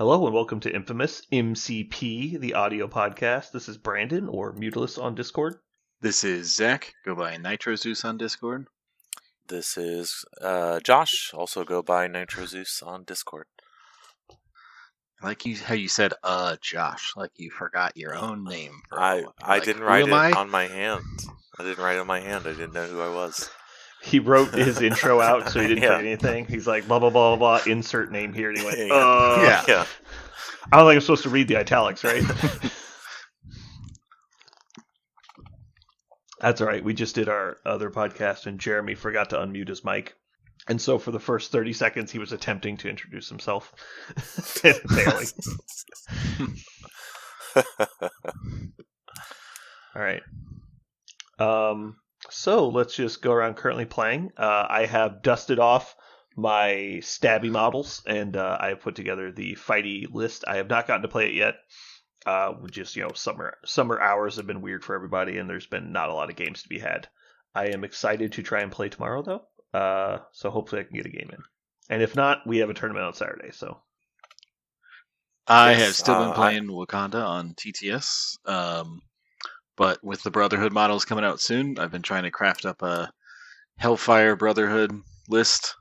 Hello and welcome to Infamous MCP, the audio podcast. This is Brandon, or Mutilus on Discord. This is Zach, go by Nitro Zeus on Discord. This is Josh, also go by Nitro Zeus on Discord. I like how you said, Josh, like you forgot your own name. I like, didn't write it I? on my hand. I didn't write it on my hand. I didn't know who I was. He wrote his intro out, so he didn't forget anything. He's like, blah, blah, blah, blah, blah, insert name here. And he went, yeah. I don't think I'm supposed to read the italics, right? That's all right. We just did our other podcast, and Jeremy forgot to unmute his mic. And so for the first 30 seconds, he was attempting to introduce himself. Failing. All right. So let's just go around currently playing. I have dusted off my stabby models, and I have put together the fighty list. I have not gotten to play it yet. Just, summer hours have been weird for everybody, and there's been not a lot of games to be had. I am excited to try and play tomorrow, though. So hopefully I can get a game in. And if not, we have a tournament on Saturday, so. I have still been playing Wakanda on TTS. But with the Brotherhood models coming out soon, I've been trying to craft up a Hellfire Brotherhood list.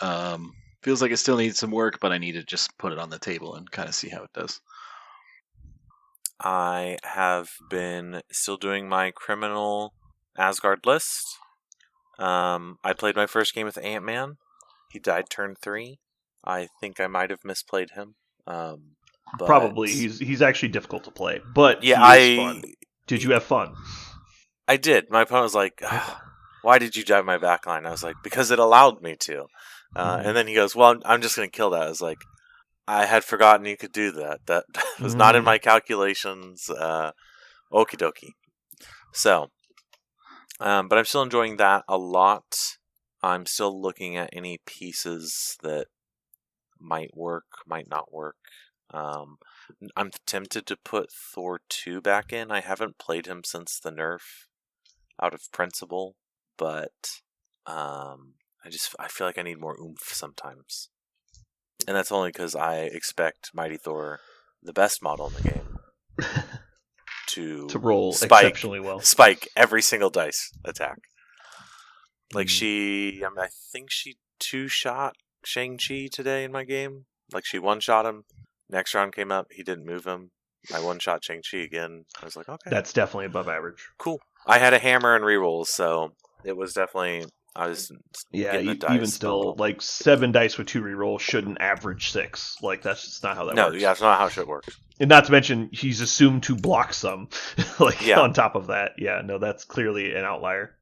Feels like it still needs some work, but I need to just put it on the table and kind of see how it does. I have been still doing my criminal Asgard list. I played my first game with Ant-Man. He died turn 3. I think I might have misplayed him. But... Probably. He's actually difficult to play, but yeah, he is fun. Did you have fun? I did. My opponent was like, why did you dive my backline? I was like, because it allowed me to. And then he goes, well, I'm just going to kill that. I was like, I had forgotten you could do that. That was not in my calculations. Okie dokie. So, but I'm still enjoying that a lot. I'm still looking at any pieces that might work, might not work. I'm tempted to put Thor 2 back in. I haven't played him since the nerf out of principle, but I feel like I need more oomph sometimes. And that's only because I expect Mighty Thor, the best model in the game, to roll exceptionally well. Spike every single dice attack. Like I think she 2-shot Shang-Chi today in my game. Like she 1-shot him. Next round came up, he didn't move him. I 1-shot Shang-Chi again. I was like, okay. That's definitely above average. Cool. I had a hammer and rerolls, so it was definitely... I was getting the dice even still, like 7 dice with 2 rerolls shouldn't average 6. Like, that's just not how that works. No, yeah, it's not how shit works. And not to mention, he's assumed to block some. On top of that. Yeah, no, that's clearly an outlier.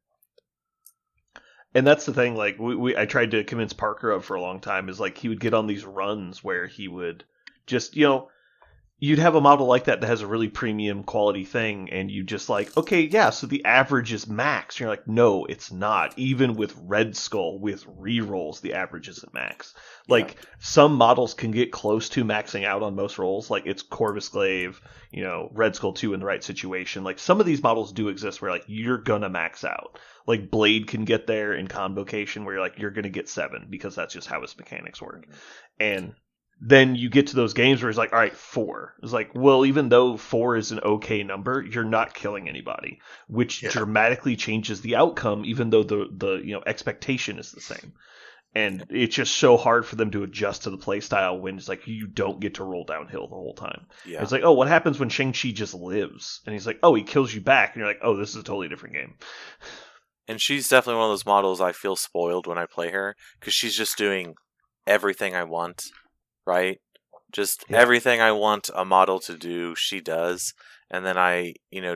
And that's the thing, like, I tried to convince Parker of for a long time, is like, he would get on these runs where he would just, you'd have a model like that has a really premium quality thing, and you just like, okay, yeah, so the average is max. And you're like, no, it's not. Even with Red Skull, with rerolls, the average isn't max. Like, some models can get close to maxing out on most rolls. Like, it's Corvus Glaive, Red Skull 2 in the right situation. Like, some of these models do exist where, like, you're gonna max out. Like, Blade can get there in Convocation where you're like, you're gonna get 7 because that's just how his mechanics work. And then you get to those games where it's like, all right, 4. It's like, well, even though 4 is an okay number, you're not killing anybody, which dramatically changes the outcome, even though the expectation is the same. And it's just so hard for them to adjust to the playstyle when it's like you don't get to roll downhill the whole time. Yeah. It's like, oh, what happens when Shang-Chi just lives? And he's like, oh, he kills you back. And you're like, oh, this is a totally different game. And she's definitely one of those models I feel spoiled when I play her, because she's just doing everything I want. Right? Just everything I want a model to do, she does. And then I,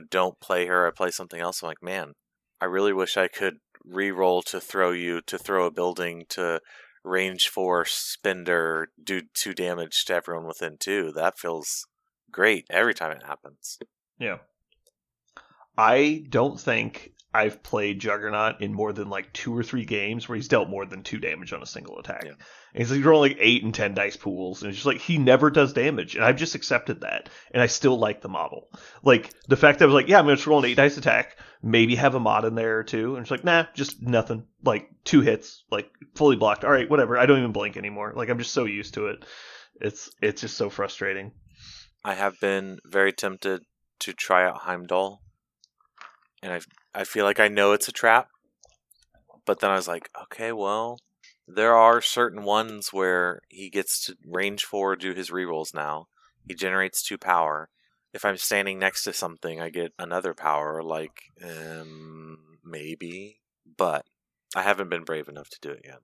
don't play her. I play something else. I'm like, man, I really wish I could re-roll to throw a building, to range 4, spender, do 2 damage to everyone within 2. That feels great every time it happens. Yeah. I don't think I've played Juggernaut in more than like 2 or 3 games where he's dealt more than 2 damage on a single attack. Yeah. And he's like rolling like 8 and 10 dice pools, and it's just like he never does damage, and I've just accepted that, and I still like the model. Like the fact that I was like, yeah, I'm just rolling 8 dice attack, maybe have a mod in there or 2, and it's like, nah, just nothing. Like 2 hits, like fully blocked. All right, whatever. I don't even blink anymore. Like I'm just so used to it. It's just so frustrating. I have been very tempted to try out Heimdall, and I feel like I know it's a trap, but then I was like, okay, well, there are certain ones where he gets to range 4, do his rerolls now. He generates 2 power. If I'm standing next to something, I get another power, like, maybe. But I haven't been brave enough to do it yet.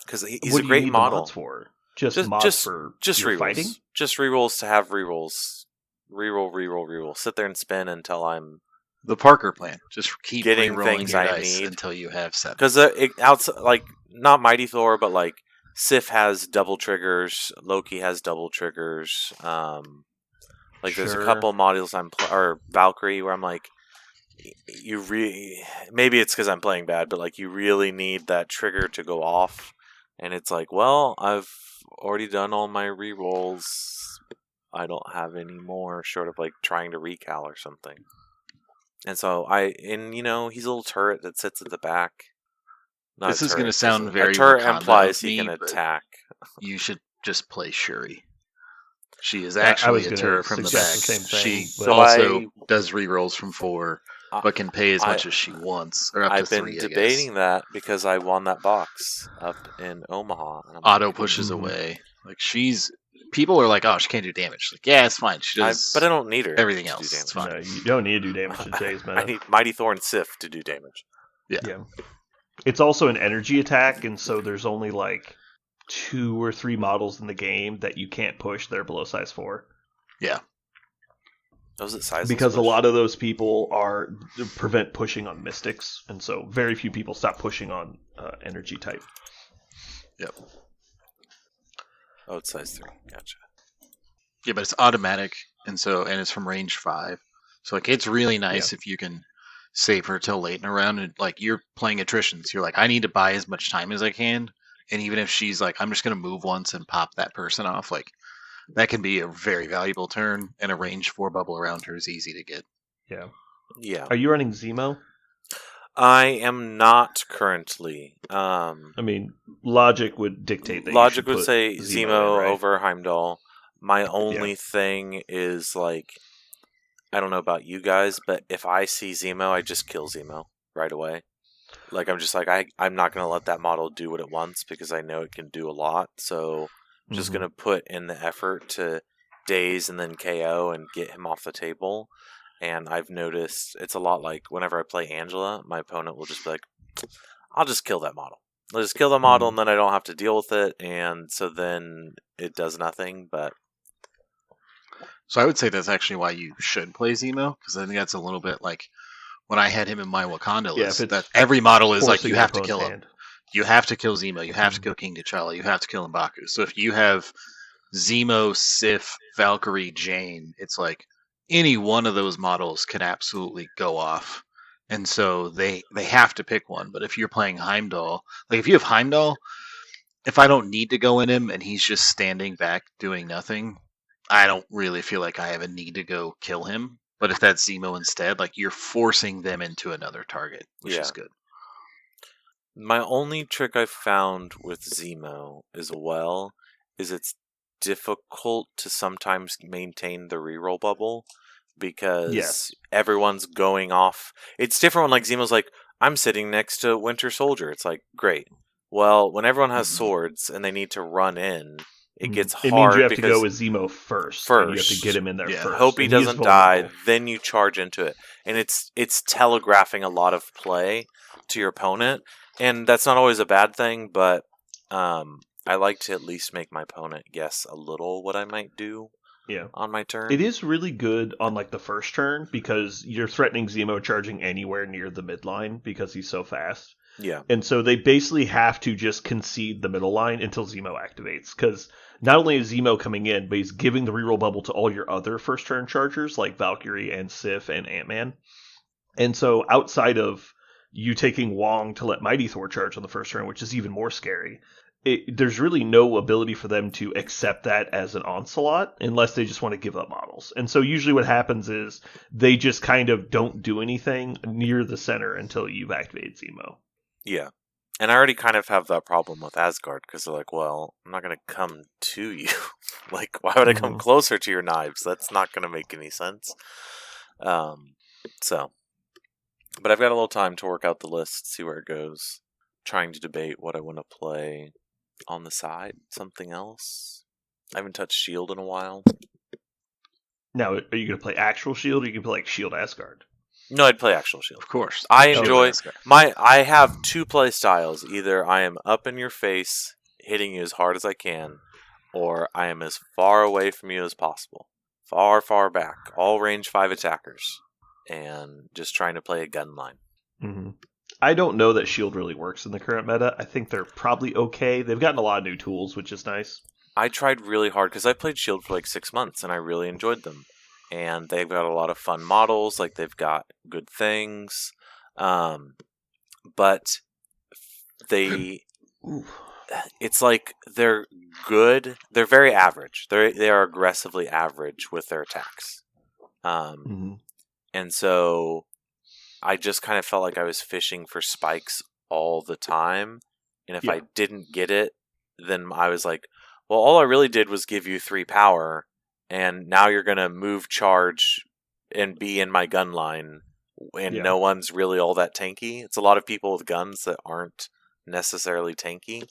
Because he's what a great do you need model. The mods for? Just mods for just your rerolls. fighting? Just rerolls to have rerolls. Reroll. Sit there and spin until I'm the Parker plan. Just keep getting re-rolling things your I dice need. until you have 7. Because like, not Mighty Thor, but like Sif has double triggers. Loki has double triggers. Like there's a couple modules or Valkyrie where I'm like, maybe it's because I'm playing bad, but like you really need that trigger to go off, and it's like, well, I've already done all my rerolls. I don't have any more, short of like trying to recal or something. And so he's a little turret that sits at the back. This is going to sound very a turret Wakanda implies of he me, can but attack. You should just play Shuri. She is actually a turret from the back. She also does rerolls from 4, but can pay as much as she wants, or up to 3. I've been debating that because I won that box up in Omaha. Auto pushes away. Like people are like, oh, she can't do damage. Like, yeah, it's fine. She does. But I don't need her. Everything else, do it's fine. No, you don't need to do damage in today's meta. I need Mighty Thor and Sif to do damage. Yeah. It's also an energy attack, and so there's only like 2 or 3 models in the game that you can't push that are below size 4. Yeah. Those at size because a lot of those people prevent pushing on mystics, and so very few people stop pushing on energy type. Yep. Oh, it's size 3. Gotcha. Yeah, but it's automatic, and it's from range 5. So like it's really nice if you can save her till late in a round, and like you're playing attrition, so you're like, I need to buy as much time as I can, and even if she's like, I'm just gonna move once and pop that person off, like that can be a very valuable turn, and a range 4 bubble around her is easy to get. Yeah. Are you running Zemo? I am not currently. I mean, logic would dictate that. Logic would say Zemo right? over Heimdall. My only thing is like, I don't know about you guys, but if I see Zemo, I just kill Zemo right away. Like I'm just like I'm not gonna let that model do what it wants because I know it can do a lot. So I'm just gonna put in the effort to daze and then KO and get him off the table. And I've noticed it's a lot like whenever I play Angela, my opponent will just be like, I'll just kill that model. I'll just kill the model and then I don't have to deal with it. And so then it does nothing. So I would say that's actually why you should play Zemo, because I think that's a little bit like when I had him in my Wakanda list, that every model is like, you have to kill him. You have to kill Zemo. You have to kill King T'Challa. You have to kill M'Baku. So if you have Zemo, Sif, Valkyrie, Jane, it's like any one of those models can absolutely go off. And so they have to pick one. But if you're playing Heimdall, like if you have Heimdall, if I don't need to go in him and he's just standing back doing nothing, I don't really feel like I have a need to go kill him. But if that's Zemo instead, like you're forcing them into another target, which is good. My only trick I've found with Zemo as well is it's difficult to sometimes maintain the reroll bubble because everyone's going off. It's different when like Zemo's like, I'm sitting next to Winter Soldier. It's like, great. Well, when everyone has swords and they need to run in, it gets hard. It means you have to go with Zemo first. You have to get him in there first. Hope he doesn't die, then you charge into it. And it's telegraphing a lot of play to your opponent. And that's not always a bad thing, but I like to at least make my opponent guess a little what I might do on my turn. It is really good on like the first turn because you're threatening Zemo charging anywhere near the midline because he's so fast. Yeah. And so they basically have to just concede the middle line until Zemo activates, because not only is Zemo coming in, but he's giving the reroll bubble to all your other first turn chargers like Valkyrie and Sif and Ant-Man. And so outside of you taking Wong to let Mighty Thor charge on the first turn, which is even more scary, there's really no ability for them to accept that as an onslaught unless they just want to give up models. And so usually what happens is they just kind of don't do anything near the center until you've activated Zemo. Yeah. And I already kind of have that problem with Asgard, because they're like, well, I'm not going to come to you. Like, why would I come closer to your knives? That's not going to make any sense. So, but I've got a little time to work out the list, see where it goes. Trying to debate what I want to play on the side, something else. I haven't touched Shield in a while. Now, are you going to play actual Shield, or you can play like Shield Asgard? No, I'd play actual Shield. Of course. I enjoy I have two play styles. Either I am up in your face, hitting you as hard as I can, or I am as far away from you as possible. Far, far back. All range 5 attackers. And just trying to play a gun line. Mm-hmm. I don't know that Shield really works in the current meta. I think they're probably okay. They've gotten a lot of new tools, which is nice. I tried really hard, because I played Shield for like 6 months, and I really enjoyed them. And they've got a lot of fun models, like they've got good things. But it's like they're good. They're very average. They are aggressively average with their attacks. And so I just kind of felt like I was fishing for spikes all the time. And if I didn't get it, then I was like, well, all I really did was give you 3 power. And now you're going to move, charge, and be in my gun line, and no one's really all that tanky. It's a lot of people with guns that aren't necessarily tanky.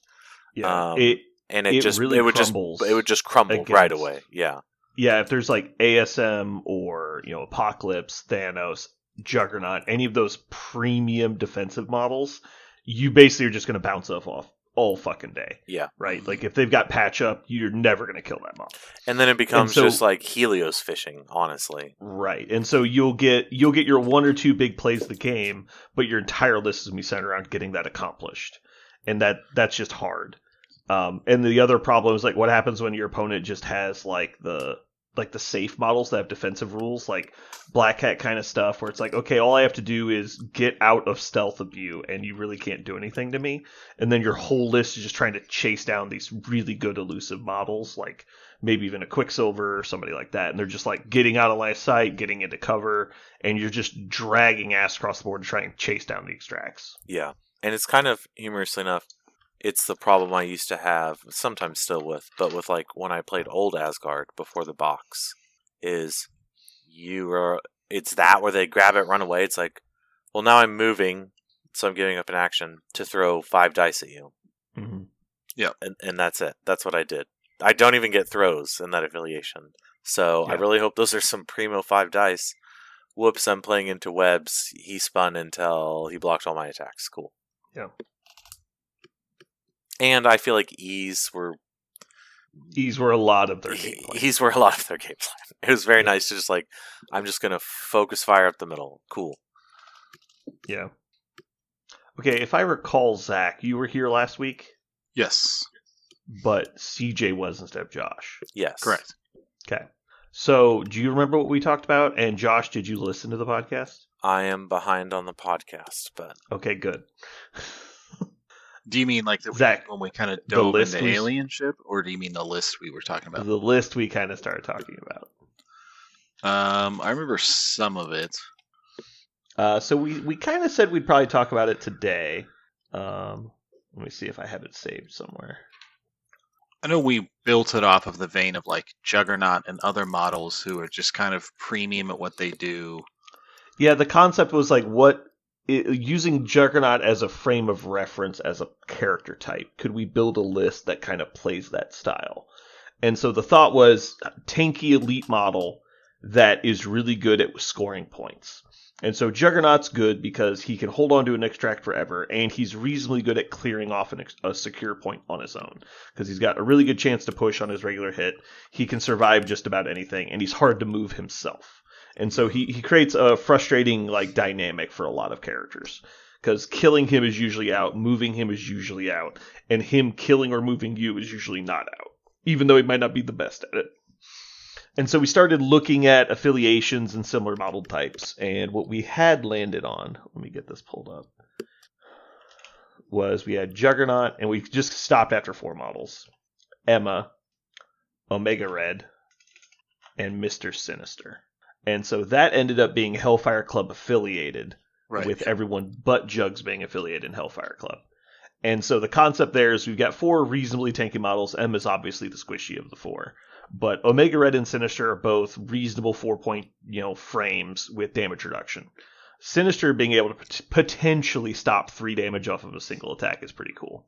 Yeah, it would just crumble right away. Yeah. Yeah, if there's like ASM or Apocalypse, Thanos, Juggernaut, any of those premium defensive models, you basically are just going to bounce off all fucking day. Yeah. Right? Like, if they've got patch up, you're never going to kill that model. And then it becomes just like Helios fishing, honestly. Right. And so you'll get your 1 or 2 big plays of the game, but your entire list is going to be centered around getting that accomplished. And that's just hard. And the other problem is, like, what happens when your opponent just has like the safe models that have defensive rules, like Black Hat kind of stuff, where it's like, okay, all I have to do is get out of stealth of you, and you really can't do anything to me. And then your whole list is just trying to chase down these really good elusive models, like maybe even a Quicksilver or somebody like that. And they're just like getting out of line of sight, getting into cover, and you're just dragging ass across the board to try and chase down the extracts. Yeah. And it's kind of, humorously enough, it's the problem I used to have, sometimes still with, but with like when I played old Asgard before the box, is it's that where they grab it, run away. It's like, well, now I'm moving, so I'm giving up an action to throw 5 dice at you. Mm-hmm. Yeah. And that's it. That's what I did. I don't even get throws in that affiliation. So I really hope those are some primo 5 dice. Whoops, I'm playing into webs. He spun until he blocked all my attacks. Cool. Yeah. And I feel like E's were a lot of their gameplay. E's were a lot of their gameplay. It was very nice to just like, I'm just going to focus fire up the middle. Cool. Yeah. Okay, if I recall, Zach, you were here last week? Yes. But CJ was instead of Josh. Yes. Correct. Okay. So, do you remember what we talked about? And Josh, did you listen to the podcast? I am behind on the podcast, but... Okay, good. Do you mean like Zach, when we kind of dove into Alien Ship, or do you mean the list we were talking about? The list we kind of started talking about. I remember some of it. So we kind of said we'd probably talk about it today. Let me see if I have it saved somewhere. I know we built it off of the vein of like Juggernaut and other models who are just kind of premium at what they do. Yeah, the concept was like using Juggernaut as a frame of reference as a character type. Could we build a list that kind of plays that style? And so the thought was tanky elite model that is really good at scoring points. And so Juggernaut's good because he can hold on to an extract forever, and he's reasonably good at clearing off a secure point on his own, because he's got a really good chance to push on his regular hit. He can survive just about anything, and he's hard to move himself. And so he creates a frustrating like dynamic for a lot of characters, because killing him is usually out, moving him is usually out, and him killing or moving you is usually not out, even though he might not be the best at it. And so we started looking at affiliations and similar model types, and what we had landed on, let me get this pulled up, was we had Juggernaut, and we just stopped after 4 models. Emma, Omega Red, and Mr. Sinister. And so that ended up being Hellfire Club affiliated, right, with everyone but Jugs being affiliated in Hellfire Club. And so the concept there is we've got 4 reasonably tanky models. M is obviously the squishy of the 4. But Omega Red and Sinister are both reasonable 4-point, frames with damage reduction. Sinister being able to potentially stop 3 damage off of a single attack is pretty cool.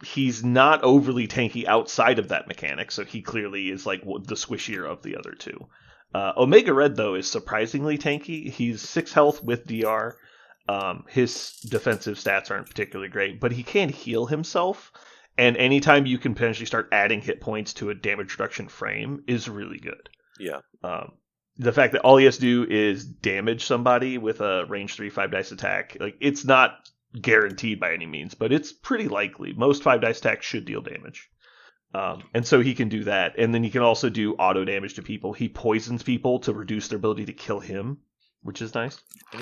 He's not overly tanky outside of that mechanic, so he clearly is like the squishier of the other 2. Omega Red, though, is surprisingly tanky. He's 6 health with DR. His defensive stats aren't particularly great, but he can heal himself, and anytime you can potentially start adding hit points to a damage reduction frame is really good. Yeah. The fact that all he has to do is damage somebody with a range 3 5-dice attack, like, it's not guaranteed by any means, but it's pretty likely. Most 5-dice attacks should deal damage. And so he can do that. And then he can also do auto damage to people. He poisons people to reduce their ability to kill him, which is nice. And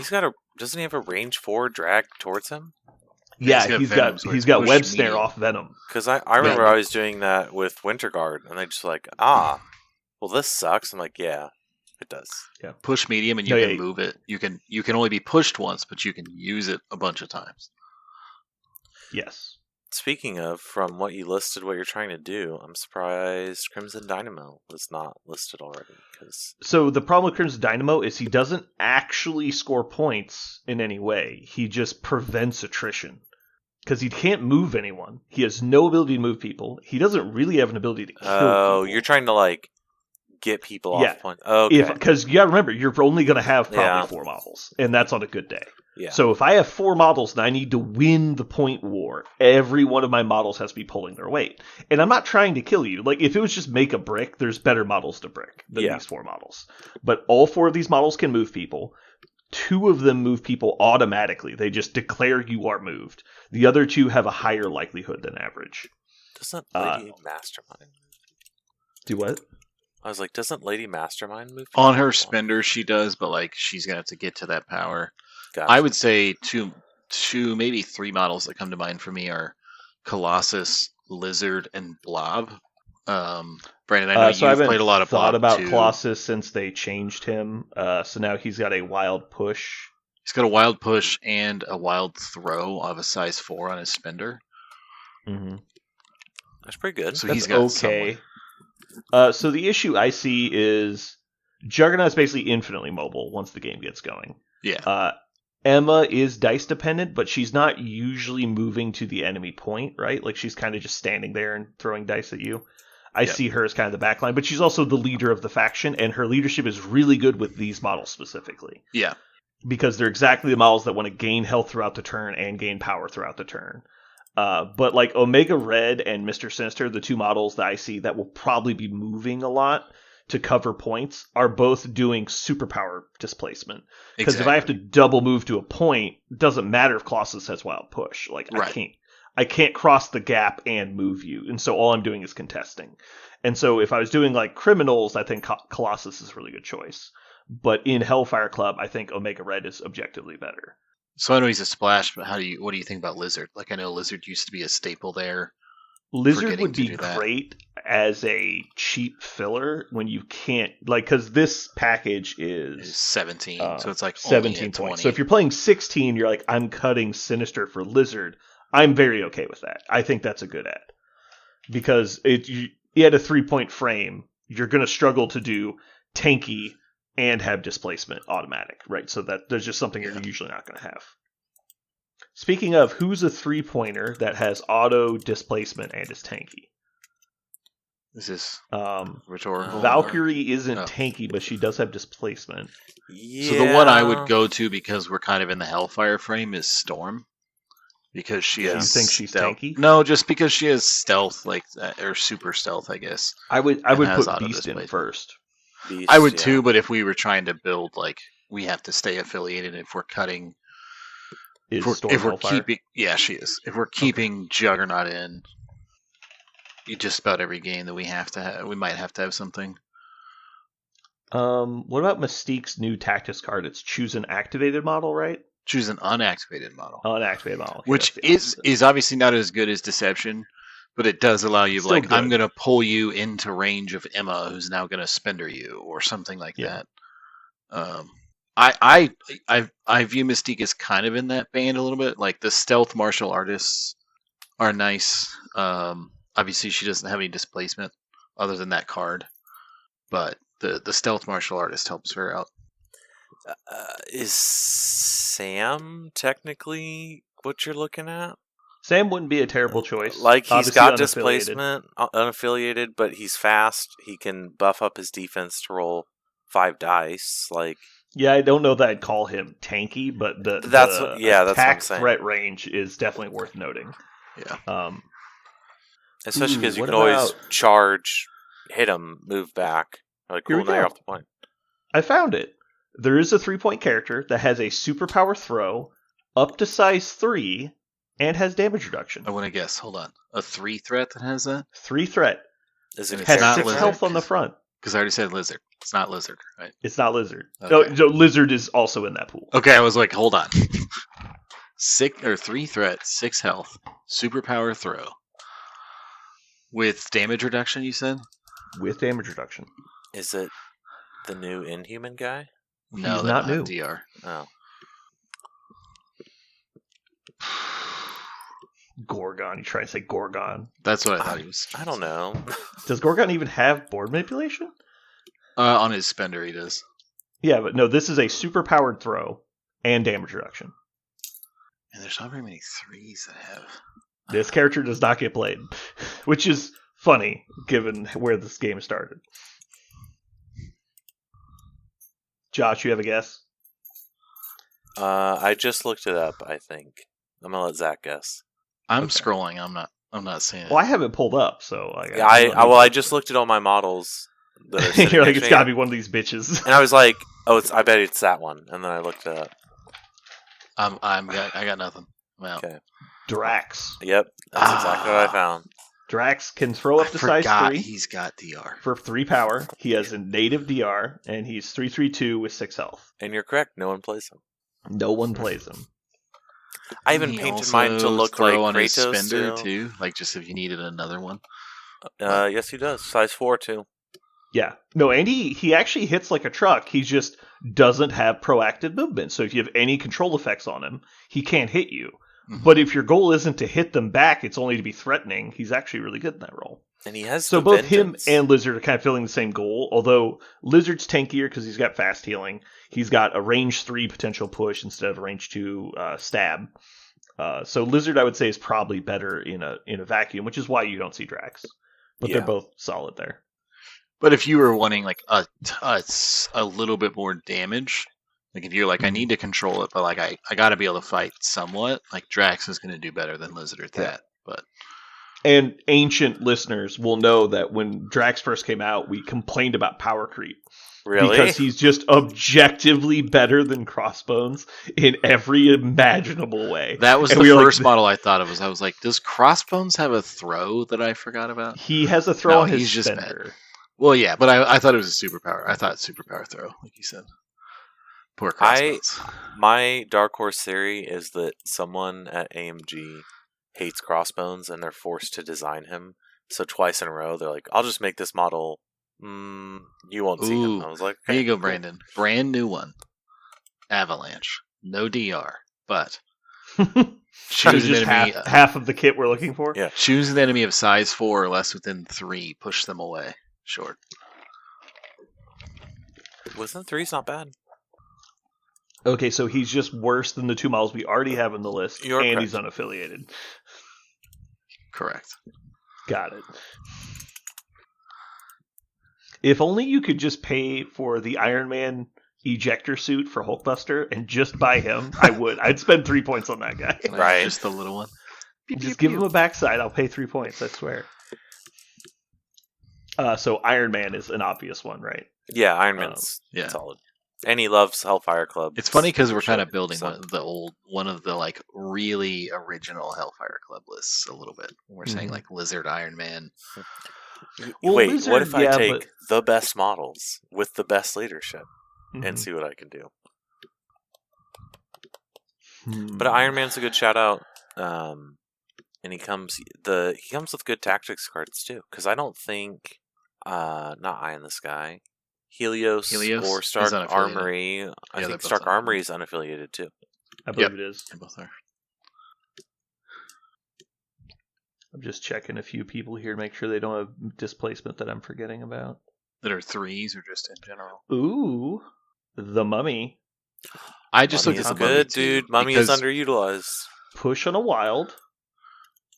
doesn't he have a range 4 drag towards him? Yeah, he's got web snare off venom. Because I remember I was doing that with Winter Guard, and they just like, well, this sucks. I'm like, yeah, it does. Yeah, push medium, and you can move it. You can only be pushed once, but you can use it a bunch of times. Yes. Speaking of, from what you listed, what you're trying to do, I'm surprised Crimson Dynamo was not listed already. So the problem with Crimson Dynamo is he doesn't actually score points in any way. He just prevents attrition. Because he can't move anyone. He has no ability to move people. He doesn't really have an ability to kill people. Oh, you're trying to, like, get people off points. Okay. Because, remember, you're only going to have probably 4 models. And that's on a good day. Yeah. So if I have 4 models and I need to win the point war, every one of my models has to be pulling their weight. And I'm not trying to kill you. Like, if it was just make a brick, there's better models to brick than these 4 models. But all 4 of these models can move people. 2 of them move people automatically. They just declare you are moved. The other 2 have a higher likelihood than average. Doesn't Lady Mastermind do what? I was like, doesn't Lady Mastermind move people? On her spender, she does, but like she's gonna have to get to that power. Gotcha. I would say two, maybe 3 models that come to mind for me are Colossus, Lizard, and Blob. Brandon, I know you've played a lot of Blob. Thought about Colossus since they changed him. So now he's got a wild push. He's got a wild push and a wild throw of a size 4 on his spender. Mm-hmm. That's pretty good. So he's got okay. So the issue I see is Juggernaut's basically infinitely mobile once the game gets going. Yeah. Emma is dice dependent, but she's not usually moving to the enemy point, right? Like she's kind of just standing there and throwing dice at you. I see her as kind of the backline, but she's also the leader of the faction, and her leadership is really good with these models specifically. Yeah. Because they're exactly the models that want to gain health throughout the turn and gain power throughout the turn. But like Omega Red and Mr. Sinister, the 2 models that I see that will probably be moving a lot to cover points, are both doing superpower displacement. Because if I have to double move to a point, it doesn't matter if Colossus has wild push. Like I can't cross the gap and move you. And so all I'm doing is contesting. And so if I was doing like criminals, I think Colossus is a really good choice. But in Hellfire Club, I think Omega Red is objectively better. So I know he's a splash, but what do you think about Lizard? Like I know Lizard used to be a staple there. Lizard would be great as a cheap filler when you can't, like, because this package is 17, so it's like 17 points. So if you're playing 16, you're like, I'm cutting Sinister for Lizard. I'm very okay with that. I think that's a good add. Because you had a 3-point frame, you're going to struggle to do tanky and have displacement automatic, right? So that there's just something you're usually not going to have. Speaking of, who's a 3-pointer that has auto displacement and is tanky? Is this rhetorical? Valkyrie isn't tanky, but she does have displacement. Yeah. So the one I would go to, because we're kind of in the Hellfire frame, is Storm. Because she has. You think she's tanky? No, just because she has stealth, like or super stealth, I guess. I would put Beast in first. Beast, I would too, but if we were trying to build, like, we have to stay affiliated. If we're cutting, if we're keeping, she is. If we're keeping Juggernaut in, just about every game that we have to have, we might have to have something. What about Mystique's new Tactics card? It's choose an activated model, right? Choose an unactivated model. Unactivated model. Okay, which is obviously not as good as Deception, but it does allow you, like, I'm going to pull you into range of Emma, who's now going to spender you, or something like that. I view Mystique as kind of in that band a little bit. Like the stealth martial artists are nice. Obviously, she doesn't have any displacement other than that card, but the stealth martial artist helps her out. Is Sam technically what you're looking at? Sam wouldn't be a terrible choice. Like, he's Obviously got unaffiliated. displacement, unaffiliated, but he's fast. He can buff up his defense to roll 5 dice. Like, yeah, I don't know that I'd call him tanky, but the that's what attack I'm saying. threat range is definitely worth noting. Yeah. Especially because you can always charge, hit him, move back. Like, cool, now you're off the point. I found it. There is a 3-point character that has a superpower throw up to size 3 and has damage reduction. I want to guess. Hold on. A 3 threat that has that? 3 threat. Is it has not 6 lizard, health on the front. Because I already said lizard. It's not lizard, right? It's not lizard. Okay. No, lizard is also in that pool. Okay, I was like, hold on. 3 threat, 6 health, superpower throw. With damage reduction, you said? With damage reduction. Is it the new Inhuman guy? No, He's they're not new. DR. Oh. Gorgon. You try to say Gorgon. That's what I thought he was. I don't know. Does Gorgon even have board manipulation? On his spender, he does. Yeah, but no, this is a super-powered throw and damage reduction. And there's not very many 3s that have. This character does not get played, which is funny given where this game started. Josh, you have a guess? I just looked it up, I think. I'm going to let Zach guess. I'm scrolling. I'm not seeing it. Well, I have it pulled up, so I just looked at all my models. You're like, it's got to be one of these bitches. And I was like, I bet it's that one. And then I looked it up. I got nothing. Well, okay. Drax. Yep, that's exactly what I found. Drax can throw up to size 3. He's got DR. For 3 power. He has a native DR, and he's 3/3/2 with 6 health. And you're correct, no one plays him. No one plays him. I even painted mine to look like on his Kratos spender too, like just if you needed another one. Yes, he does. Size 4 too. Yeah. No, and he actually hits like a truck. He just doesn't have proactive movement. So if you have any control effects on him, he can't hit you. Mm-hmm. But if your goal isn't to hit them back, it's only to be threatening, he's actually really good in that role. And he has so both vengeance. Him and Lizard are kind of filling the same goal, although Lizard's tankier because he's got fast healing. He's got a range 3 potential push instead of a range 2 stab. So Lizard, I would say, is probably better in a vacuum, which is why you don't see Drax. But they're both solid there. But if you were wanting like a little bit more damage, like if you're like, I need to control it, but like I got to be able to fight somewhat, like Drax is going to do better than Lizard at that. But and ancient listeners will know that when Drax first came out, we complained about power creep. Really? Because he's just objectively better than Crossbones in every imaginable way. That was the first model I thought of. I was like, does Crossbones have a throw that I forgot about? He has a throw on his just spender. Bad. Well, yeah, but I thought it was a superpower. I thought superpower throw, like you said. Poor Crossbones. My dark horse theory is that someone at AMG hates Crossbones and they're forced to design him. So twice in a row, they're like, I'll just make this model. You won't see him. I was like, here you go, Brandon. Brand new one. Avalanche. No DR, but choose just half of the kit we're looking for. Yeah. Choose an enemy of size 4 or less within 3. Push them away. Short. Within 3's not bad. Okay, so he's just worse than the 2 models we already have in the list, You're and correct. He's unaffiliated. Correct. Got it. If only you could just pay for the Iron Man ejector suit for Hulkbuster and just buy him, I would. I'd spend 3 points on that guy. Right. Just the little one. Just give him a backside. I'll pay 3 points, I swear. So Iron Man is an obvious one, right? Yeah, Iron Man's solid. And he loves Hellfire Club. It's funny because we're kind of building one of the like really original Hellfire Club lists a little bit. We're saying like Lizard, Iron Man. Well, wait, Lizard, what if I take the best models with the best leadership and see what I can do? But Iron Man's a good shout out, and he comes with good tactics cards too. Because I don't think, not Eye in the Sky, Helios or Stark Armory. I think Stark Armory is unaffiliated too. I believe it is. They both are. I'm just checking a few people here to make sure they don't have displacement that I'm forgetting about. That are 3s or just in general? Ooh, the Mummy. I just looked at the good, dude. Mummy is underutilized. Push on a wild.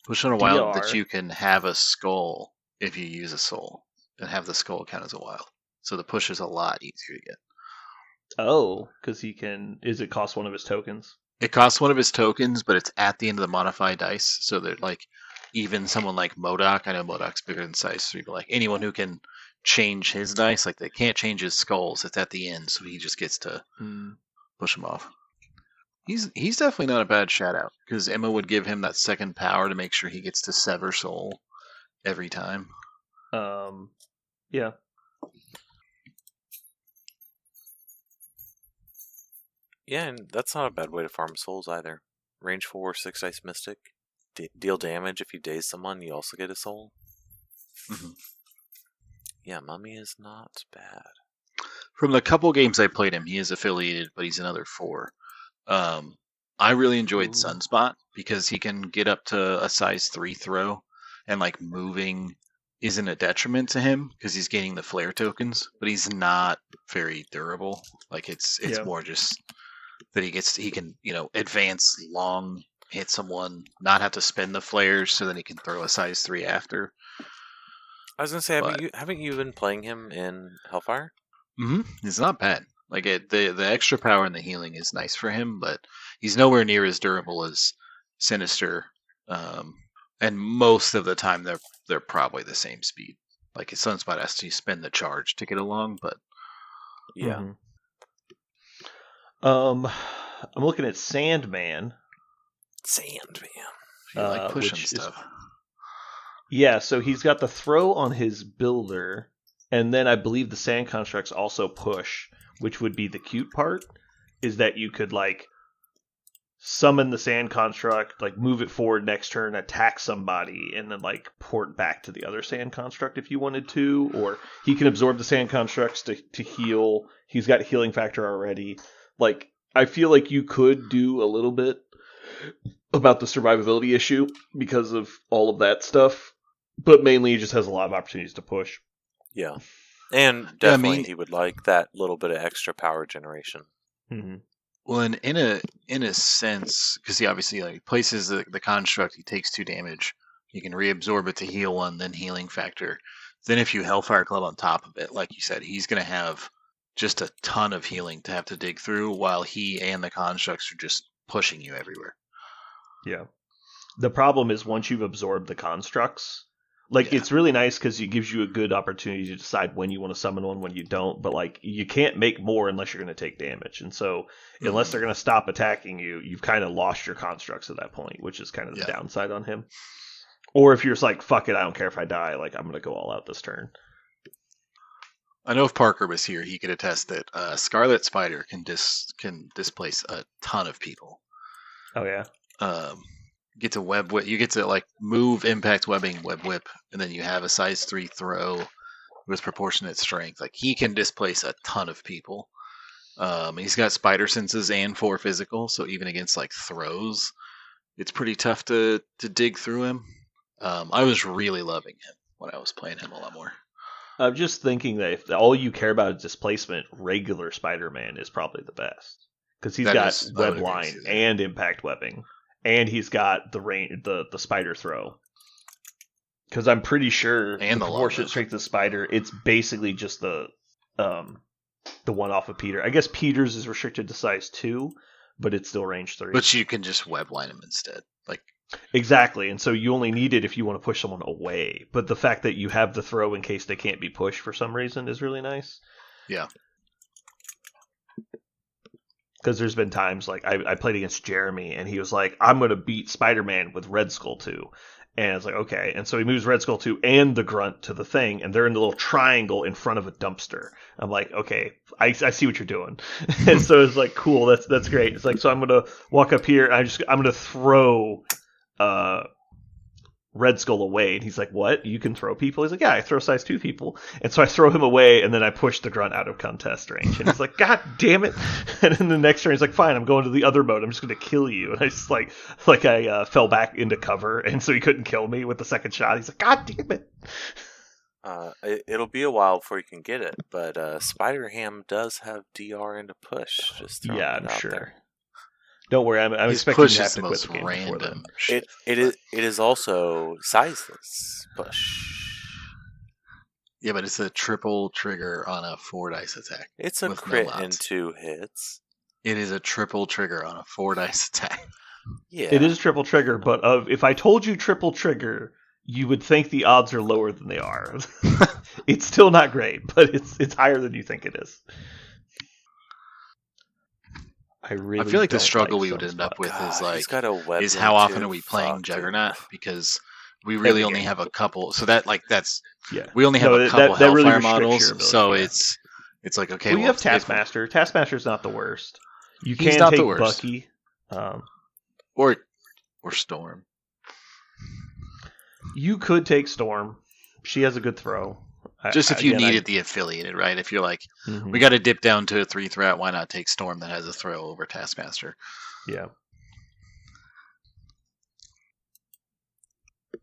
Push on a wild that you can have a skull if you use a soul, and have the skull count as a wild. So the push is a lot easier to get. Oh, because he can. Is it cost one of his tokens? It costs one of his tokens, but it's at the end of the modified dice. So that even someone like MODOK, I know MODOK's bigger than size 3, but anyone who can change his dice, they can't change his skulls. It's at the end, so he just gets to push him off. He's definitely not a bad shout out, because Emma would give him that second power to make sure he gets to sever soul every time. Yeah. Yeah, and that's not a bad way to farm souls either. Range 4, 6 dice mystic. Deal damage if you daze someone, you also get a soul. Mm-hmm. Yeah, Mummy is not bad. From the couple games I played him, he is affiliated, but he's another 4. I really enjoyed Sunspot because he can get up to a size 3 throw, and moving isn't a detriment to him because he's gaining the flare tokens, but he's not very durable. It's more just that he can advance long, hit someone, not have to spend the flares, so then he can throw a size 3 after. I was gonna say, haven't you been playing him in Hellfire? Mm-hmm. It's not bad. The extra power and the healing is nice for him, but he's nowhere near as durable as Sinister. And most of the time, they're probably the same speed. His Sunspot has to spend the charge to get along, but yeah. I'm looking at Sandman. You like pushing stuff. Yeah, so he's got the throw on his builder, and then I believe the sand constructs also push, which would be the cute part, is that you could summon the sand construct, move it forward next turn, attack somebody, and then port back to the other sand construct if you wanted to, or he can absorb the sand constructs to heal. He's got healing factor already. I feel like you could do a little bit about the survivability issue because of all of that stuff, but mainly he just has a lot of opportunities to push. Yeah. And definitely he would like that little bit of extra power generation. Mm-hmm. Well, and in a sense, because he obviously places the construct, he takes 2 damage. You can reabsorb it to heal 1, then healing factor. Then if you Hellfire Club on top of it, like you said, he's going to have just a ton of healing to have to dig through, while he and the constructs are just pushing you everywhere. Yeah. The problem is once you've absorbed the constructs, it's really nice because it gives you a good opportunity to decide when you want to summon one, when you don't, but you can't make more unless you're going to take damage. And so unless they're going to stop attacking you, you've kind of lost your constructs at that point, which is kind of the downside on him. Or if you're just fuck it, I don't care if I die, I'm going to go all out this turn. I know if Parker was here, he could attest that Scarlet Spider can displace a ton of people. Oh, yeah? You get to web whip. You get to move, impact, webbing, web whip, and then you have a size 3 throw with proportionate strength. He can displace a ton of people. He's got spider senses and 4 physical, so even against throws, it's pretty tough to dig through him. I was really loving him when I was playing him a lot more. I'm just thinking that if all you care about is displacement, regular Spider-Man is probably the best. Because he's got web line and impact webbing. And he's got the spider throw. Because I'm pretty sure and the proportionate strength of the spider, it's basically just the one off of Peter. I guess Peter's is restricted to size 2, but it's still range 3. But you can just web line him instead. Exactly, and so you only need it if you want to push someone away. But the fact that you have the throw in case they can't be pushed for some reason is really nice. Yeah. Because there's been times I played against Jeremy and he was like, I'm going to beat Spider-Man with Red Skull 2. And I was like, okay. And so he moves Red Skull 2 and the Grunt to the thing, and they're in the little triangle in front of a dumpster. I'm like, okay, I see what you're doing. And so it's cool, that's great. It's so I'm going to walk up here and I'm going to throw Red Skull away, and he's like, "What? You can throw people?" He's like, "Yeah, I throw size 2 people." And so I throw him away, and then I push the grunt out of contest range. And he's like, "God damn it!" And then the next turn, he's like, "Fine, I'm going to the other mode. I'm just going to kill you." And I just I fell back into cover, and so he couldn't kill me with the second shot. He's like, "God damn it!" It'll be a while before you can get it, but Spider Ham does have DR into push. Just throwing it I'm out sure. there. Don't worry, I'm His expecting push to have is to the quit most the game before then. random. It is also sizeless push. Yeah, but it's a triple trigger on a 4 dice attack. It's a with crit no and mods. 2 hits. It is a triple trigger on a 4 dice attack. Yeah, It is triple trigger, but if I told you triple trigger, you would think the odds are lower than they are. It's still not great, but it's higher than you think it is. I feel like the don't struggle we would some end up with God, is he's like got a weapon is how often too. are we playing Fuck, Juggernaut? dude. Because we really Every only game. have a couple. So that's Yeah. we only have a couple that really Hellfire restricts your models. ability, So yeah. it's like okay. Well, you have if- Taskmaster. Taskmaster's not the worst. You He's can not the take worst. Bucky. or Storm. You could take Storm. She has a good throw. Just if you needed the affiliated, right? If you're like, Mhm. we got to dip down to a 3 threat, why not take Storm that has a throw over Taskmaster? Yeah. I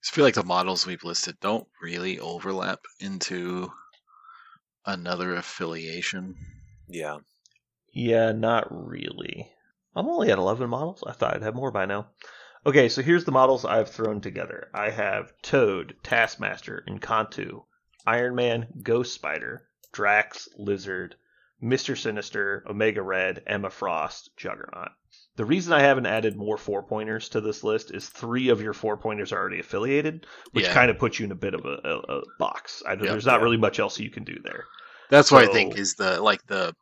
just feel like the models we've listed don't really overlap into another affiliation. Yeah. Yeah, not really. I'm only at 11 models. I thought I'd have more by now. Okay, so here's the models I've thrown together. I have Toad, Taskmaster, Encantu, Iron Man, Ghost Spider, Drax, Lizard, Mr. Sinister, Omega Red, Emma Frost, Juggernaut. The reason I haven't added more 4-pointers to this list is 3 of your 4-pointers are already affiliated, which kind of puts you in a bit of a box. There's not really much else you can do there. That's what I think is the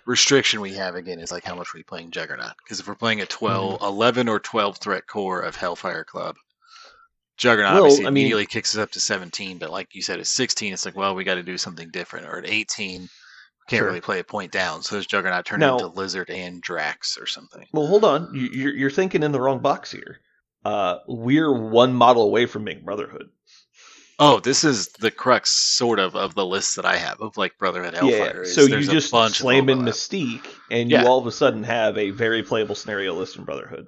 restriction we have again is like how much we're playing Juggernaut. Because if we're playing a 11 or 12 threat core of Hellfire Club, Juggernaut obviously immediately kicks us up to 17, but like you said, at 16, it's like, well, we got to do something different. Or at 18, can't really play a point down. So does Juggernaut turn into Lizard and Drax or something? Well, hold on. You're thinking in the wrong box here. We're 1 model away from being Brotherhood. Oh, this is the crux, sort of the list that I have of like Brotherhood Hellfire. Yeah, so you just slam in Mystique, and you all of a sudden have a very playable scenario list in Brotherhood.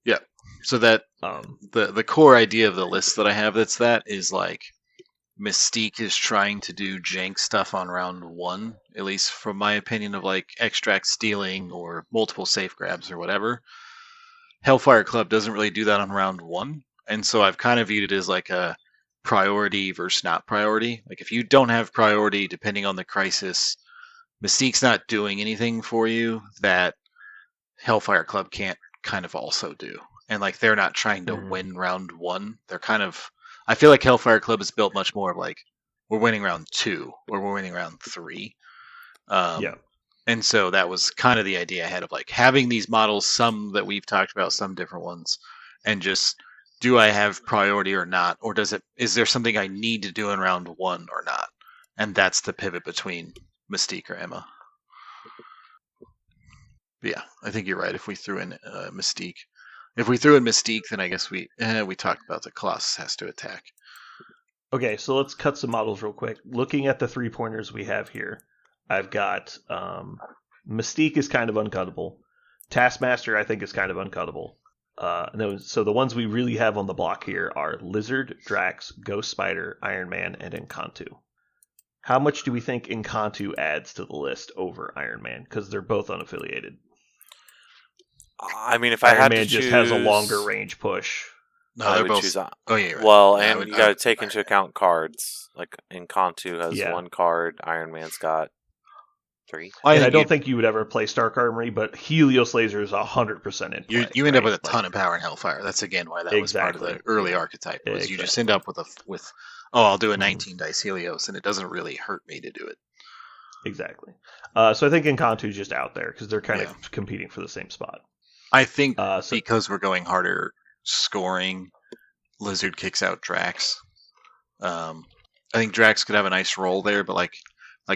Yeah. So that the core idea of the list that I have is like Mystique is trying to do jank stuff on round 1, at least from my opinion of like extract stealing or multiple safe grabs or whatever. Hellfire Club doesn't really do that on round 1, and so I've kind of viewed it as like a priority versus not priority. Like if you don't have priority, depending on the crisis, Mystique's not doing anything for you that Hellfire Club can't kind of also do. And like they're not trying to win round 1. They're kind of, I feel like Hellfire Club is built much more of like we're winning round 2 or we're winning round 3. And so that was kind of the idea I had of like having these models, some that we've talked about, some different ones, and just do I have priority or not, or is there something I need to do in round 1 or not? And that's the pivot between Mystique or Emma. But yeah, I think you're right. If we threw in Mystique, then I guess we talked about the Colossus has to attack. Okay, so let's cut some models real quick. Looking at the 3-pointers we have here, I've got Mystique is kind of uncuttable. Taskmaster, I think, is kind of uncuttable. So the ones we really have on the block here are Lizard, Drax, Ghost Spider, Iron Man, and Encantu. How much do we think Encantu adds to the list over Iron Man? Because they're both unaffiliated. I mean, if Iron I had Man to choose, just has a longer range push. No, I they're would both. choose. Oh yeah, right. Well, Yeah, and you got to take into account cards. Like Encantu has 1 card. Iron Man's got 3. I don't think you would ever play Stark Armory, but Helios Laser is 100% in play. You end up with a ton of power in Hellfire. That's again why that was part of the early archetype. You just end up with I'll do a 19 dice Helios, and it doesn't really hurt me to do it. Exactly. So I think Encantu is just out there because they're kind of competing for the same spot. I think because we're going harder scoring, Lizard kicks out Drax. I think Drax could have a nice role there, but like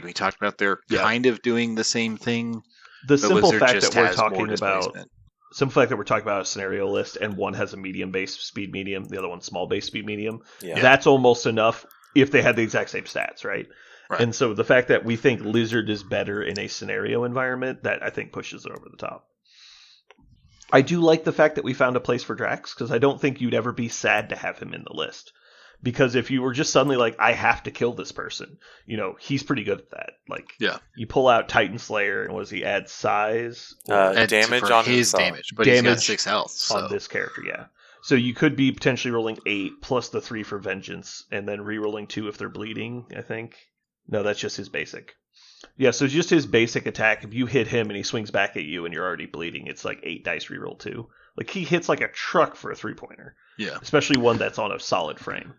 we talked about, they're kind of doing the same thing. The simple Lizard fact just that we're has more talking about displacement. simple fact that we're talking about a scenario list and one has a medium base speed medium, the other one small base speed medium, that's almost enough if they had the exact same stats, right? And so the fact that we think Lizard is better in a scenario environment, that I think pushes it over the top. I do like the fact that we found a place for Drax, because I don't think you'd ever be sad to have him in the list. Because if you were just suddenly like, I have to kill this person, he's pretty good at that. Like, you pull out Titan Slayer, and what does he add? Size? Damage on his damage, but he's got 6 health. So. On this character, yeah. So you could be potentially rolling 8 plus the 3 for Vengeance, and then re-rolling 2 if they're bleeding, I think. No, that's just his basic. Yeah, so just his basic attack, if you hit him and he swings back at you and you're already bleeding, it's like 8 dice re-roll 2. Like, he hits like a truck for a 3-pointer. Yeah. Especially one that's on a solid frame.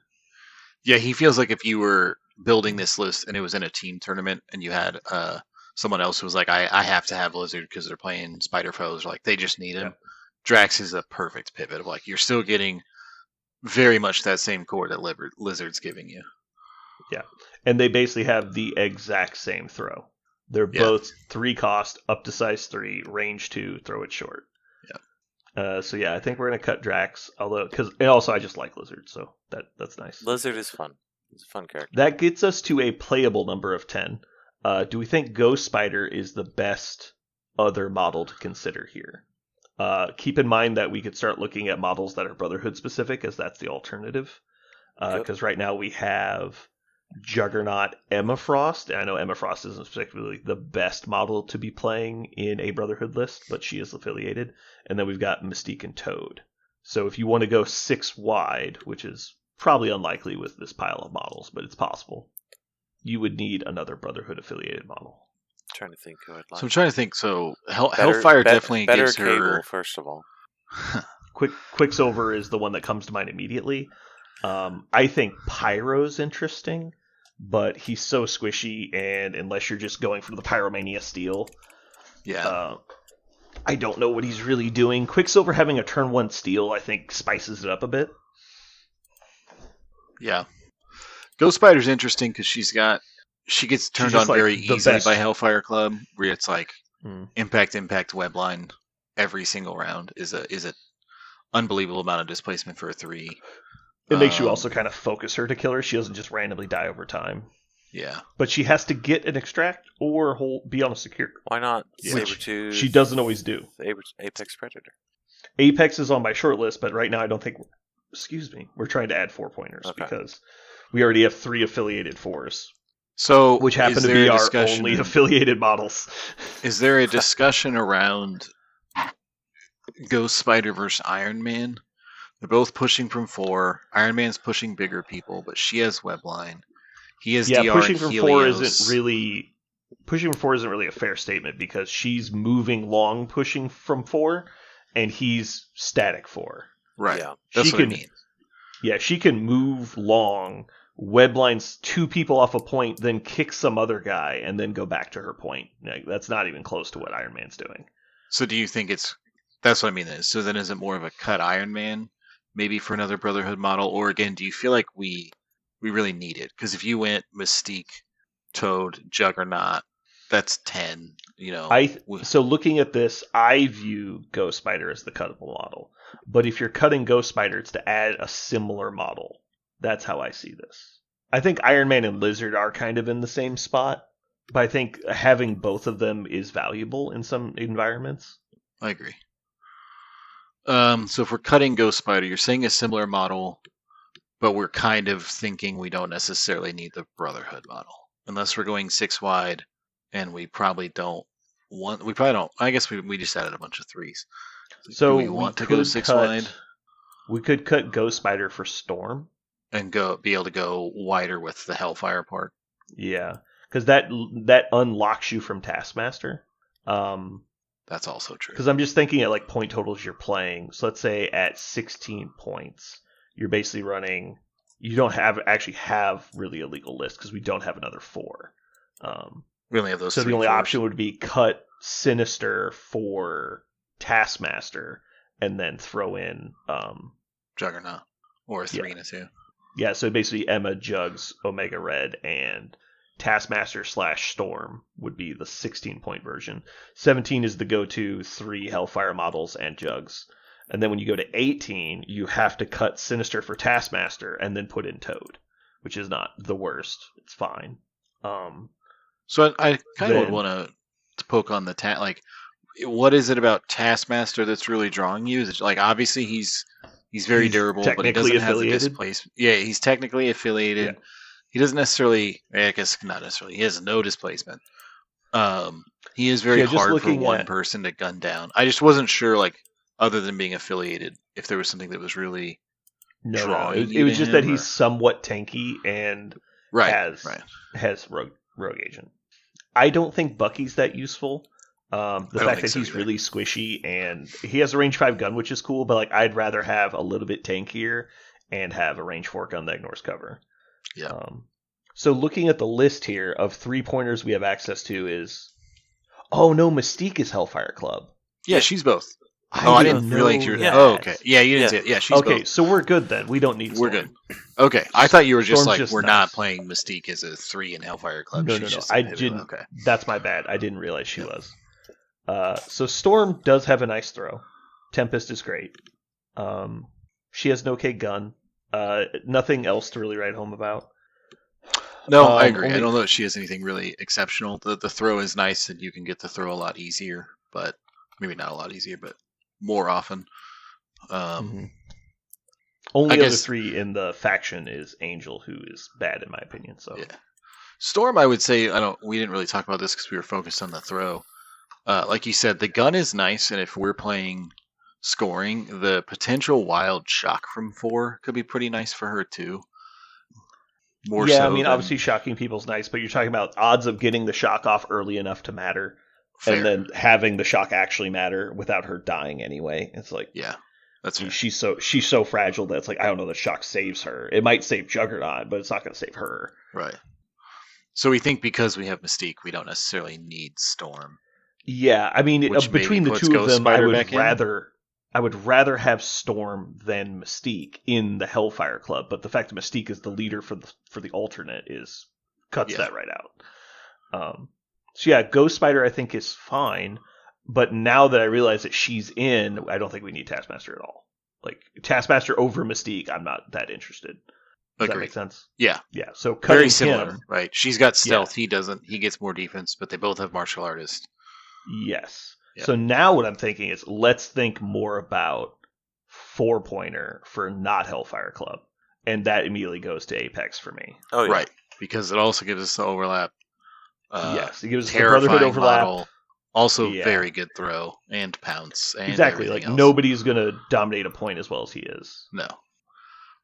Yeah, he feels like if you were building this list and it was in a team tournament and you had someone else who was like, I have to have Lizard because they're playing Spider Foes, or like they just need him. Yeah. Drax is a perfect pivot of like, you're still getting very much that same core that Lizard's giving you. Yeah. And they basically have the exact same throw. They're both 3 cost, up to size 3, range 2, throw it short. So yeah, I think we're gonna cut Drax. And also I just like Lizard, so that's nice. Lizard is fun. It's a fun character. That gets us to a playable number of 10. Do we think Ghost Spider is the best other model to consider here? Keep in mind that we could start looking at models that are Brotherhood specific, as that's the alternative. Because right now we have Juggernaut Emma Frost. I know Emma Frost isn't particularly the best model to be playing in a Brotherhood list, but she is affiliated. And then we've got Mystique and Toad. So if you want to go 6 wide, which is probably unlikely with this pile of models, but it's possible, you would need another Brotherhood affiliated model. I'm trying to think who I'd like. So I'm trying to think. So Hellfire definitely better gives Cable, her. First of all, Quicksilver is the one that comes to mind immediately. I think Pyro's interesting, but he's so squishy, and unless you're just going for the Pyromania steal, I don't know what he's really doing. Quicksilver having a turn 1 steal, I think, spices it up a bit. Yeah. Ghost Spider's interesting because she gets turned on very easily by Hellfire Club, where it's like impact, webline every single round is a unbelievable amount of displacement for a 3. It makes you also kind of focus her to kill her. She doesn't just randomly die over time. Yeah. But she has to get an extract or be on a secure. Why not Sabertooth? She doesn't always do. Apex Predator. Apex is on my short list, but right now I don't think... Excuse me. We're trying to add 4-pointers because we already have 3 affiliated 4s. So, which happen to be our only affiliated models. Is there a discussion around Ghost Spider versus Iron Man? They're both pushing from 4. Iron Man's pushing bigger people, but she has webline. He has DR pushing and from Helios. 4 isn't really a fair statement because she's moving long pushing from 4, and he's static 4. Right. Yeah. That's what I mean. Yeah, she can move long, weblines 2 people off a point, then kick some other guy, and then go back to her point. Like, that's not even close to what Iron Man's doing. So do you think that's what I mean then. So then is it more of a cut Iron Man, maybe for another Brotherhood model? Or again, do you feel like we really need it? Because if you went Mystique, Toad, Juggernaut, that's 10. So looking at this, I view Ghost Spider as the cuttable model. But if you're cutting Ghost Spider, it's to add a similar model. That's how I see this. I think Iron Man and Lizard are kind of in the same spot, but I think having both of them is valuable in some environments. I agree. So if we're cutting Ghost Spider, you're saying a similar model, but we're kind of thinking we don't necessarily need the Brotherhood model. Unless we're going 6 wide, and we probably don't. I guess we just added a bunch of 3s. So do we want to go 6 wide? We could cut Ghost Spider for Storm. And be able to go wider with the Hellfire part. Yeah, because that unlocks you from Taskmaster. That's also true. Because I'm just thinking at like point totals you're playing. So let's say at 16 points, you're basically running. You don't actually have really a legal list because we don't have another 4. We only have those. So the only option would be cut Sinister for Taskmaster and then throw in Juggernaut or a 3 and a 2. Yeah, so basically Emma, Jugs, Omega Red, and Taskmaster / Storm would be the 16-point version. 17 is the go-to 3 Hellfire models and Jugs. And then when you go to 18, you have to cut Sinister for Taskmaster and then put in Toad, which is not the worst. It's fine. So I kind of would want to poke on the like, what is it about Taskmaster that's really drawing you? Is it, like, obviously he's very durable, but he doesn't have the displacement. Yeah, he's technically affiliated. Yeah. He doesn't necessarily, I guess not necessarily, he has no displacement. He is very hard for one person to gun down. I just wasn't sure, like, other than being affiliated, if there was something that was really drawing. It was just that he's somewhat tanky and has rogue agent. I don't think Bucky's that useful. The fact that he's really squishy and he has a range 5 gun, which is cool, but like I'd rather have a little bit tankier and have a range 4 gun that ignores cover. Yeah. So looking at the list here of 3-pointers we have access to is, oh no, Mystique is Hellfire Club. Yeah, she's both. I didn't realize you were. Yeah. Oh, okay. Yeah, you didn't see it. Yeah, she's okay. Both. So we're good then. We don't need. We're good. Okay, I thought you were just we're not playing Mystique as a 3 in Hellfire Club. No. I didn't. Okay. That's my bad. I didn't realize she was. So Storm does have a nice throw. Tempest is great. She has an okay gun. Nothing else to really write home about. No, I agree. I don't know if she has anything really exceptional. The throw is nice, and you can get the throw a lot easier, but maybe not a lot easier, but more often. Only other 3 in the faction is Angel, who is bad in my opinion. So yeah. Storm, I would say, we didn't really talk about this because we were focused on the throw. Like you said, the gun is nice, and if we're playing scoring, the potential wild shock from 4 could be pretty nice for her too. Obviously shocking people's nice, but you're talking about odds of getting the shock off early enough to matter. Fair. And then having the shock actually matter without her dying anyway. It's like, yeah, that's fair. She's so fragile that it's like, I don't know, the shock saves her. It might save Juggernaut, but it's not going to save her. Right. So we think because we have Mystique, we don't necessarily need Storm. Yeah, I mean, between the two of them, I would rather have Storm than Mystique in the Hellfire Club. But the fact that Mystique is the leader for the alternate cuts that right out. So yeah, Ghost Spider I think is fine, but now that I realize that she's in, I don't think we need Taskmaster at all. Like Taskmaster over Mystique, I'm not that interested. Does that make sense? Yeah. Yeah. So very similar, right? She's got stealth, he doesn't. He gets more defense, but they both have martial artist. Yes. Yeah. So now what I'm thinking is let's think more about 4-pointer for not Hellfire Club, and that immediately goes to Apex for me. Oh yeah. Right, because it also gives us the overlap. Yes, it gives us the Brotherhood overlap. Model, also very good throw and pounce. And exactly, like else. Nobody's going to dominate a point as well as he is. No.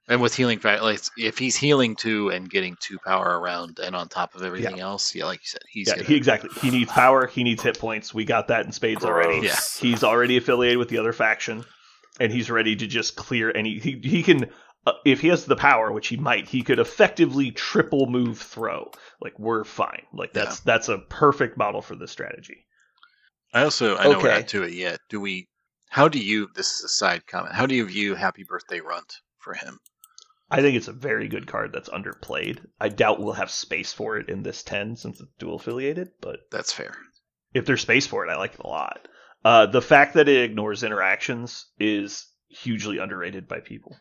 And with healing, like if he's healing 2 and getting 2 power around and on top of everything else, like you said, he's exactly. He needs power. He needs hit points. We got that in spades already. Yeah. He's already affiliated with the other faction, and he's ready to just clear any. He can. If he has the power, which he might, he could effectively triple move throw. Like, we're fine. Like, that's a perfect model for this strategy. I know we're not to it yet. This is a side comment, how do you view Happy Birthday Runt for him? I think it's a very good card that's underplayed. I doubt we'll have space for it in this 10 since it's dual affiliated, but that's fair. If there's space for it, I like it a lot. The fact that it ignores interactions is hugely underrated by people.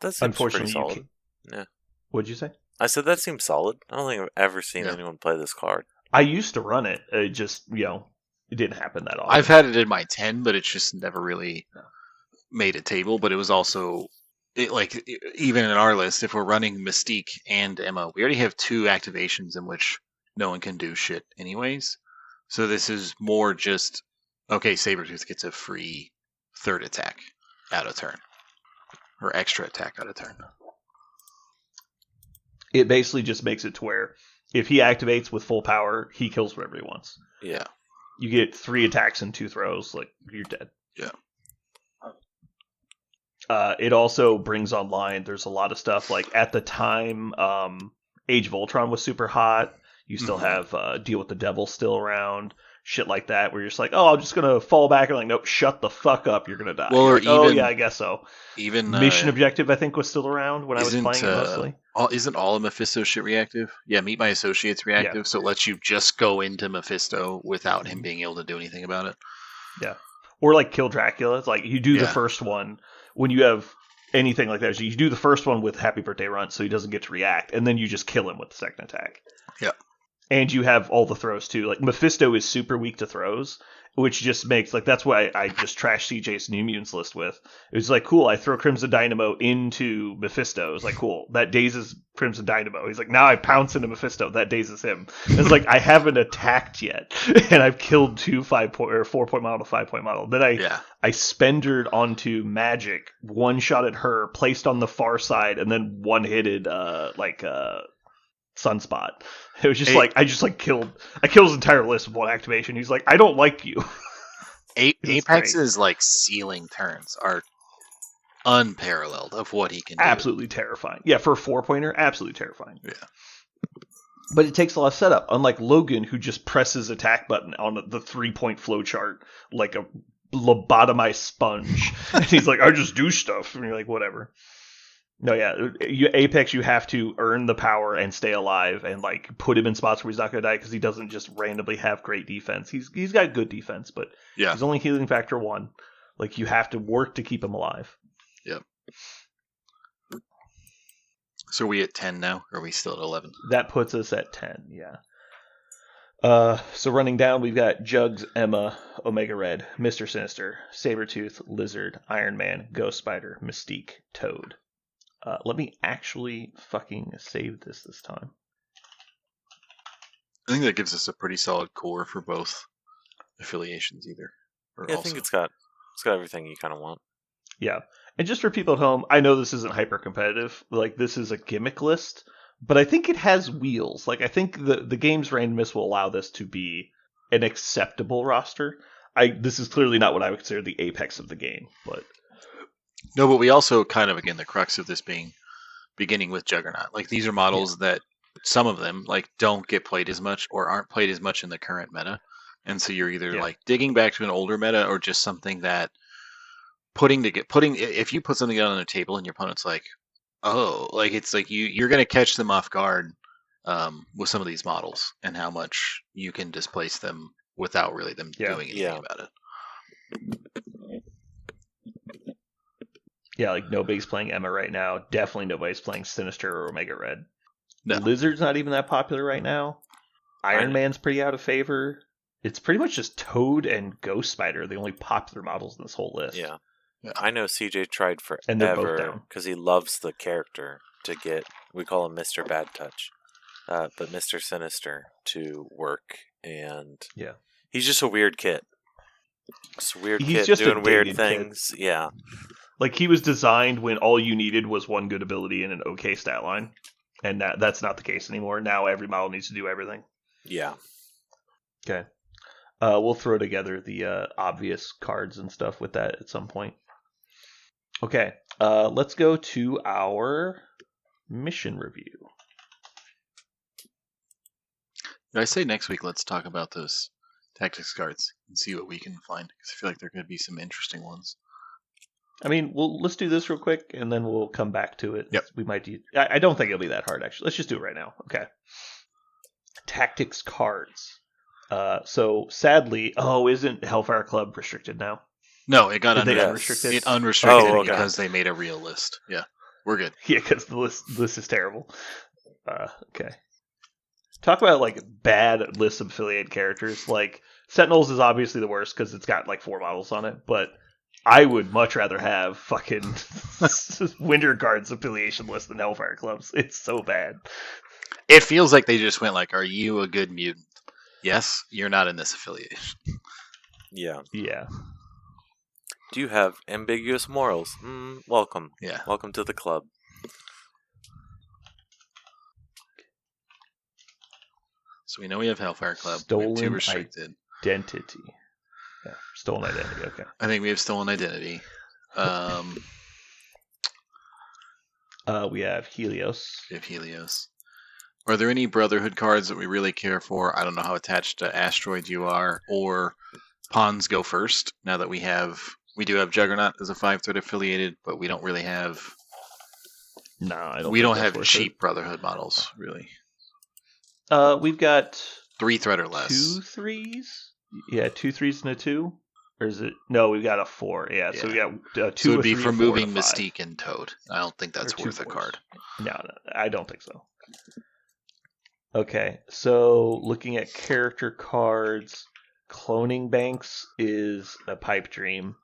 That seems pretty solid. Yeah. What'd you say? I said that seems solid. I don't think I've ever seen anyone play this card. I used to run it. It just, it didn't happen that often. I've had it in my 10, but it's just never really made a table. But it was also, even in our list, if we're running Mystique and Emma, we already have 2 activations in which no one can do shit anyways. So this is more just, okay, Sabretooth gets a free 3rd attack out of turn. Or extra attack out of turn. It basically just makes it to where if he activates with full power, he kills whatever he wants. Yeah. You get 3 attacks and 2 throws, like, you're dead. Yeah. It also brings online, there's a lot of stuff, like, at the time, Age of Ultron was super hot. You still have Deal with the Devil still around. shit like that, where you're just like, oh, I'm just gonna fall back and like, nope, shut the fuck up, you're gonna die. Well, or or like, oh even yeah, I guess so. even Mission Objective, I think, was still around when I was playing it mostly. Isn't all of Mephisto shit reactive? Yeah, Meet My Associate's reactive, so it lets you just go into Mephisto without him being able to do anything about it. Yeah, or like Kill Dracula. It's like you do the first one when you have anything like that. So you do the first one with Happy Birthday Runt, so he doesn't get to react, and then you just kill him with the second attack. Yeah. And you have all the throws too. Like Mephisto is super weak to throws, which just makes like that's why I just trashed CJ's New Mutants list with. It was like, cool, I throw Crimson Dynamo into Mephisto. It was like, cool, that dazes Crimson Dynamo. He's like, now I pounce into Mephisto, that dazes him. It's like I haven't attacked yet, and I've killed 2 4-point model to 5-point model. Then I spendered onto Magic, one shot at her, placed on the far side, and then one hitted Sunspot. It was just I killed his entire list with one activation. He's like, I don't like you. Apex's like ceiling turns are unparalleled of what he can do. Absolutely terrifying. Yeah, for a 4-pointer, absolutely terrifying. Yeah. But it takes a lot of setup, unlike Logan, who just presses attack button on the 3-point flowchart like a lobotomized sponge. And he's like, I just do stuff. And you're like, whatever. No, yeah, Apex, you have to earn the power and stay alive, and like put him in spots where he's not gonna die because he doesn't just randomly have great defense. He's got good defense, but he's only healing factor 1. Like you have to work to keep him alive. Yep. So are we at 10 now, or are we still at 11? That puts us at 10. Yeah. So running down, we've got Jugs, Emma, Omega Red, Mr. Sinister, Sabretooth, Lizard, Iron Man, Ghost Spider, Mystique, Toad. Let me actually fucking save this time. I think that gives us a pretty solid core for both affiliations, either. I think it's got everything you kind of want. Yeah, and just for people at home, I know this isn't hyper competitive. Like this is a gimmick list, but I think it has wheels. Like I think the game's randomness will allow this to be an acceptable roster. This is clearly not what I would consider the apex of the game, but. No, but we also kind of, again, the crux of this beginning with Juggernaut. Like, these are models that some of them, like, don't get played as much or aren't played as much in the current meta. And so you're either, like, digging back to an older meta or just something that if you put something on the table and your opponent's like, oh, like, it's like you're going to catch them off guard with some of these models and how much you can displace them without really them doing anything about it. Yeah, like nobody's playing Emma right now. Definitely nobody's playing Sinister or Omega Red. No. Lizard's not even that popular right now. Iron Man's pretty out of favor. It's pretty much just Toad and Ghost Spider, the only popular models in this whole list. Yeah. I know CJ tried and they're both forever down. because he loves the character to get, we call him Mr. Bad Touch, but Mr. Sinister to work. And he's just a weird kid. Just a weird kid just doing weird things. Kid. Yeah. Like, he was designed when all you needed was one good ability and an okay stat line. And that's not the case anymore. Now every model needs to do everything. Yeah. Okay. We'll throw together the obvious cards and stuff with that at some point. Okay. Let's go to our mission review. I say next week let's talk about those tactics cards and see what we can find. Because I feel like there could be some interesting ones. I mean, let's do this real quick, and then we'll come back to it. Yep. We might do. I don't think it'll be that hard, actually. Let's just do it right now. Okay. Tactics cards. So sadly, isn't Hellfire Club restricted now? No, it got unrestricted. It unrestricted because they made a real list. Yeah, we're good. Yeah, because the list is terrible. Okay. Talk about like bad lists of affiliated characters. Like Sentinels is obviously the worst because it's got like 4 models on it, but I would much rather have fucking Winter Guard's affiliation list than Hellfire Club's. It's so bad. It feels like they just went like, are you a good mutant? Yes, you're not in this affiliation. Yeah. Yeah. Do you have ambiguous morals? Welcome. Yeah. Welcome to the club. So we know we have Hellfire Club. Stolen we have 2 restricted. Identity. Yeah, stolen identity. Okay. I think we have stolen identity. We have Helios. We have Helios. Are there any Brotherhood cards that we really care for? I don't know how attached to Asteroid you are, or Pawns go first. Now that we do have Juggernaut as a 5-threat affiliated, but we don't really have. No, I don't. We don't have cheap Brotherhood models really. We've got 3-threat or less. 2 3s. Yeah, 2 3s and a 2. Or is it? No, we've got a 4. Yeah, so we got 2. So it would be for moving and a 5. Mystique and Toad. I don't think that's worth a card. No, I don't think so. Okay, so looking at character cards, Cloning Banks is a pipe dream.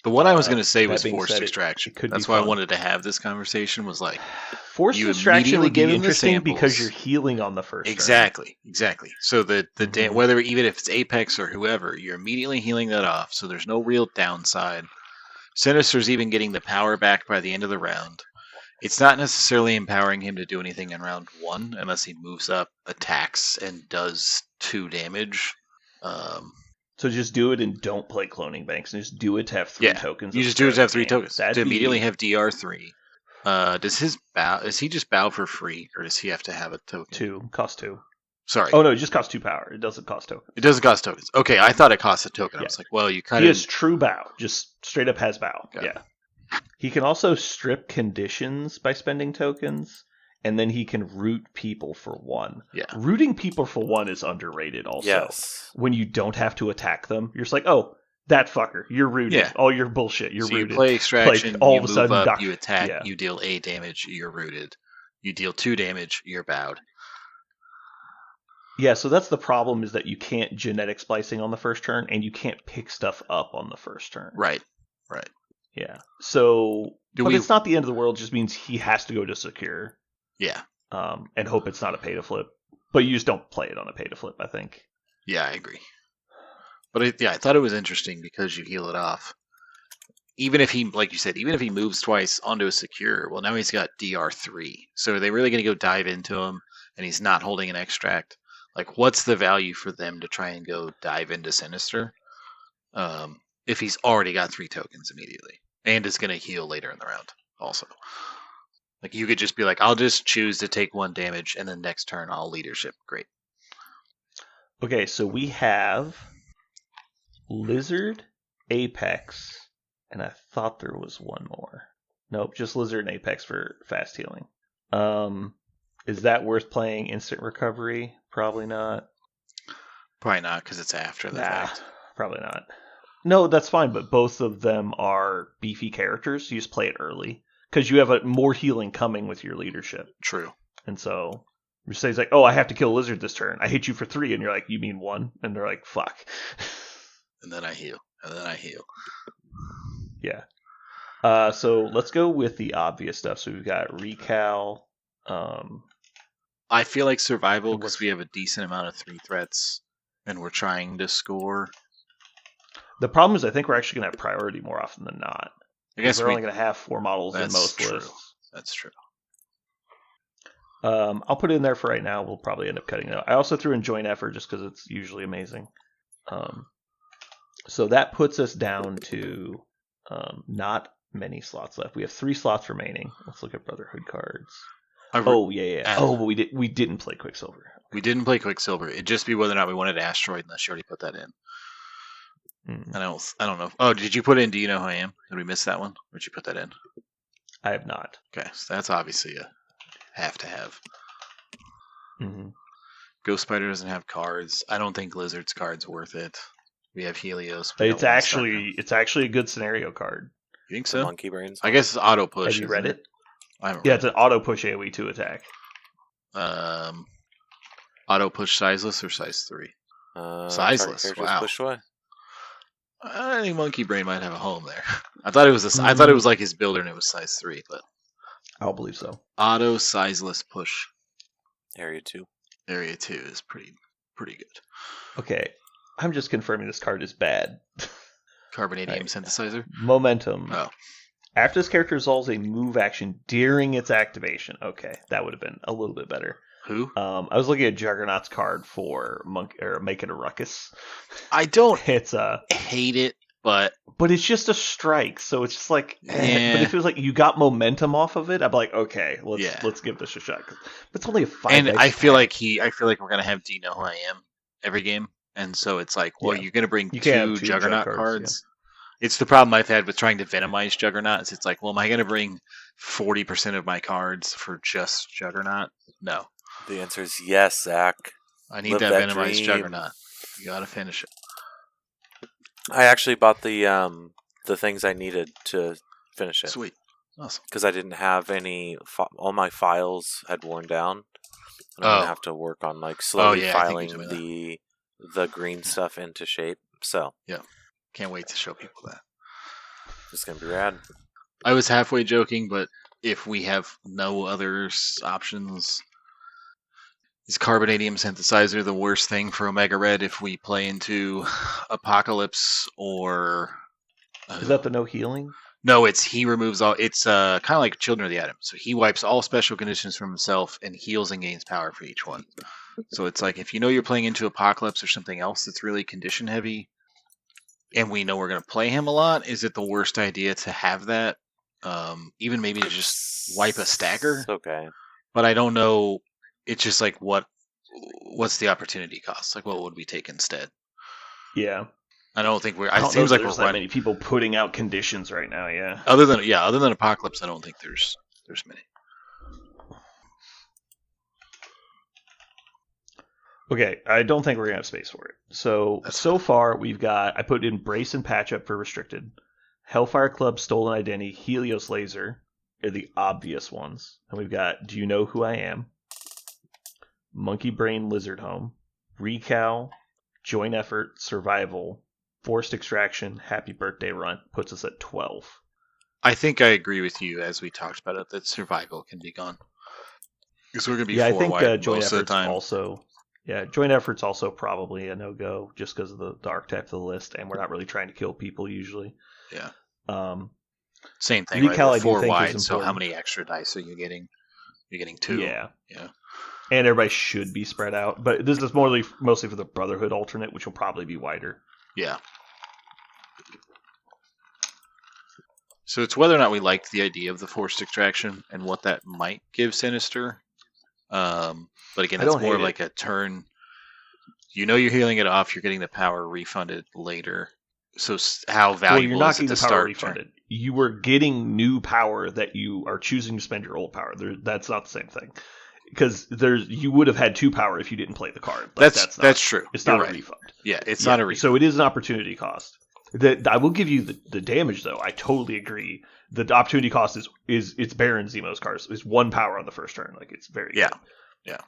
The one I was going to say was Forced Extraction. That's why I wanted to have this conversation. Was like Forced Extraction would be interesting because you're healing on the first. Exactly. So the whether even if it's Apex or whoever, you're immediately healing that off. So there's no real downside. Sinister's even getting the power back by the end of the round. It's not necessarily empowering him to do anything in round 1 unless he moves up, attacks, and does 2 damage. So just do it and don't play Cloning Banks, and just do it to have 3 tokens. You just do it to have 3 tokens. To immediately have DR3. Does he just bow for free, or does he have to have a token? 2. Cost 2. Sorry. Oh no, it just costs 2 power. It doesn't cost tokens. It doesn't cost tokens. Okay, I thought it cost a token. I was like, well, you kind of. He has true bow. Just straight up has bow. Yeah. He can also strip conditions by spending tokens, and then he can root people for 1. Yeah. Rooting people for 1 is underrated also. Yes. When you don't have to attack them, you're just like, oh, that fucker, you're rooted. Yeah. All your bullshit, you're rooted. You play Extraction, all you of a move sudden, up, you attack, you deal 8 damage, you're rooted. You deal 2 damage, you're bowed. Yeah, so that's the problem, is that you can't genetic splicing on the first turn, and you can't pick stuff up on the first turn. Right. Yeah. So, it's not the end of the world. It just means he has to go to secure. Yeah. And hope it's not a pay to flip. But you just don't play it on a pay to flip, I think. Yeah, I agree. But I thought it was interesting because you heal it off. Even if he, like you said, even if he moves twice onto a secure, well, now he's got DR3. So are they really going to go dive into him and he's not holding an extract? Like, what's the value for them to try and go dive into Sinister if he's already got 3 tokens immediately and is going to heal later in the round also? Like, you could just be like, I'll just choose to take 1 damage and then next turn I'll leadership. Great. Okay, so we have Lizard, Apex, and I thought there was one more. Nope, just Lizard and Apex for fast healing. Is that worth playing instant recovery? Probably not. Probably not, because it's after the fact. Probably not. No, that's fine, but both of them are beefy characters, so you just play it early. Because you have more healing coming with your leadership. True. And so, you say, like, oh, I have to kill Lizard this turn. I hit you for 3, and you're like, you mean 1? And they're like, fuck. And then I heal. Yeah. So let's go with the obvious stuff. So we've got Recal. I feel like survival, because we have a decent amount of 3 threats, and we're trying to score. The problem is I think we're actually going to have priority more often than not. I guess we're only going to have 4 models in most lists. That's true. I'll put it in there for right now. We'll probably end up cutting it out. I also threw in joint effort just because it's usually amazing. So that puts us down to not many slots left. We have 3 slots remaining. Let's look at Brotherhood cards. Yeah. Oh, but we didn't play Quicksilver. We didn't play Quicksilver. It'd just be whether or not we wanted Asteroid, unless you already put that in. I don't know. Oh, did you put in Do You Know Who I Am? Did we miss that one? Or did you put that in? I have not. Okay, so that's obviously a have to have. Mm-hmm. Ghost Spider doesn't have cards. I don't think Lizard's card's worth it. We have Helios. It's actually a good scenario card. You think so? Monkey brains. I guess it's auto push. Have you read it? I haven't read it. It's an auto push AoE 2 attack. Auto push sizeless or size 3? Sizeless. Wow. Push away. I think Monkey Brain might have a home there. I thought it was I thought it was like his builder and it was size 3, but I'll believe so. Auto sizeless push. Area 2. Area 2 is pretty good. Okay. I'm just confirming this card is bad. Carbonadium synthesizer? Momentum. Oh. After this character resolves a move action during its activation. Okay, that would have been a little bit better. Who? I was looking at Juggernaut's card for Make It a Ruckus. I don't hate it, But it's just a strike, so it's just like, Yeah. But it feels like you got momentum off of it. I'm like, okay, Yeah. let's give this a shot. But it's only a 5. And I feel like we're gonna have Do You Know Who I Am every game, and so it's like, well, Yeah. you're gonna bring You can't have 2 two Juggernaut Jug cards. It's the problem I've had with trying to Venomize Juggernauts. It's like, well, am I gonna bring 40% of my cards for just Juggernaut? No, The answer is yes, Zach. I need Live that that Venomized dream. Juggernaut. You gotta finish it. I actually bought the things I needed to finish it. Sweet, awesome. Because I didn't have any. All my files had worn down. And I'm gonna have to work on like slowly filing the green stuff into shape. So yeah, can't wait to show people that. It's gonna be rad. I was halfway joking, but if we have no other options, is Carbonadium Synthesizer the worst thing for Omega Red if we play into Apocalypse or? Is that the no healing? No, he removes all. It's kind of like Children of the Atom. So he wipes all special conditions from himself and heals and gains power for each one. So it's like if you know you're playing into Apocalypse or something else that's really condition heavy, and we know we're going to play him a lot, is it the worst idea to have that? Even maybe to just wipe a stagger. Okay. But I don't know. It's just like what's the opportunity cost? Like what would we take instead? Yeah. I don't think we're. I don't it seems know like there's we're that many people putting out conditions right now. Yeah. Other than Apocalypse, I don't think there's many. Okay, I don't think we're gonna have space for it. So far we've got. I put in Brace and Patch Up for restricted. Hellfire Club, Stolen Identity, Helios Laser are the obvious ones, and we've got Do You Know Who I Am? Monkey Brain Lizard Home, Recal, Joint Effort, Survival, Forced Extraction, Happy Birthday Run puts us at 12. I think I agree with you as we talked about it that Survival can be gone because we're going to be 4 I think wide Joint most of the Effort's time. also. Yeah, Joint Effort's also probably a no-go just because of the archetype of the list, and we're not really trying to kill people usually. Yeah. Same thing. Recal, right? We're 4 wide, so how many extra dice are you getting? You're getting 2. Yeah. Yeah. And everybody should be spread out, but this is mostly for the Brotherhood alternate, which will probably be wider. Yeah. So it's whether or not we like the idea of the forced extraction and what that might give Sinister. But again, it's more like a turn. You know you're healing it off. You're getting the power refunded later. So how valuable you're not is it getting to the power start refunded. You were getting new power that you are choosing to spend your old power. That's not the same thing. Because you would have had 2 power if you didn't play the card. Like, that's true. It's not a refund. Yeah, it's not a refund. So it is an opportunity cost. I will give you the damage though. I totally agree. The opportunity cost is it's Baron Zemo's cards. It's 1 power on the first turn. Like it's very good. Yeah.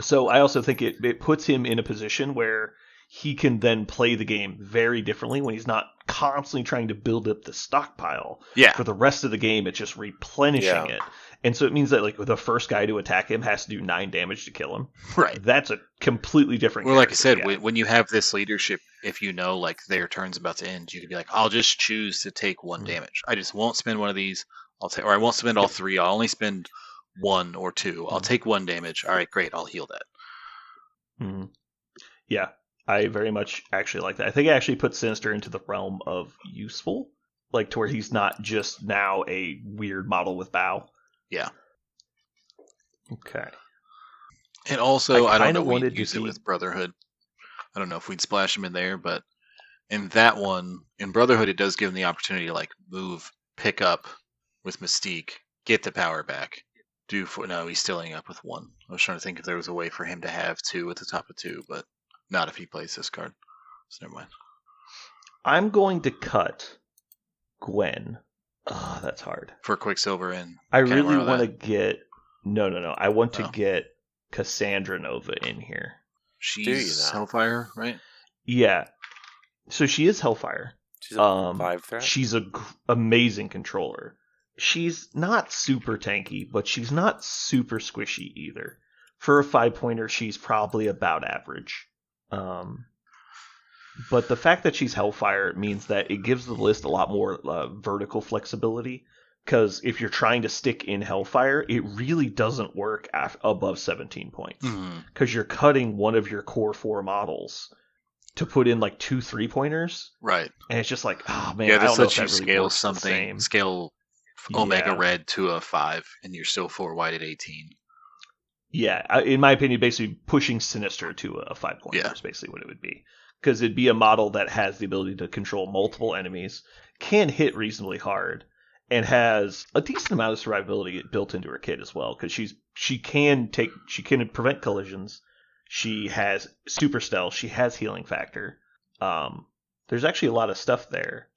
So I also think it puts him in a position where he can then play the game very differently when he's not constantly trying to build up the stockpile. Yeah. For the rest of the game, it's just replenishing it. And so it means that like the first guy to attack him has to do 9 damage to kill him. Right. That's a completely different. Well, like I said, when you have this leadership, if you know like their turn's about to end, you can be like, I'll just choose to take 1 damage. I just won't spend one of these. Or I won't spend all 3. I'll only spend 1 or 2. I'll take 1 damage. All right, great. I'll heal that. Mm-hmm. Yeah, I very much actually like that. I think it actually puts Sinister into the realm of useful, like to where he's not just now a weird model with bow. Yeah. Okay. And also, I don't know if we'd use it with Brotherhood. I don't know if we'd splash him in there, but in that one, in Brotherhood, it does give him the opportunity to like move, pick up with Mystique, get the power back. No, he's still ending up with 1. I was trying to think if there was a way for him to have 2 at the top of 2, but not if he plays this card. So never mind. I'm going to cut Gwen. Oh, that's hard. For Quicksilver and I really want to get... No. I want to get Cassandra Nova in here. She's Hellfire, right? Yeah. So she is Hellfire. She's a 5 threat? She's an amazing controller. She's not super tanky, but she's not super squishy either. For a 5-pointer, she's probably about average. But the fact that she's Hellfire means that it gives the list a lot more vertical flexibility. Because if you're trying to stick in Hellfire, it really doesn't work above 17 points. Because you're cutting one of your core 4 models to put in like 2 3-pointers. Right. And it's just like, oh man, Yeah, I this don't know if lets you that really scale works something, the same. scale Omega Yeah. Red to a 5, and you're still 4 white at 18. Yeah, in my opinion, basically pushing Sinister to a 5-pointer is basically what it would be. Because it'd be a model that has the ability to control multiple enemies, can hit reasonably hard, and has a decent amount of survivability built into her kit as well. Because she can prevent collisions. She has super stealth. She has healing factor. There's actually a lot of stuff there.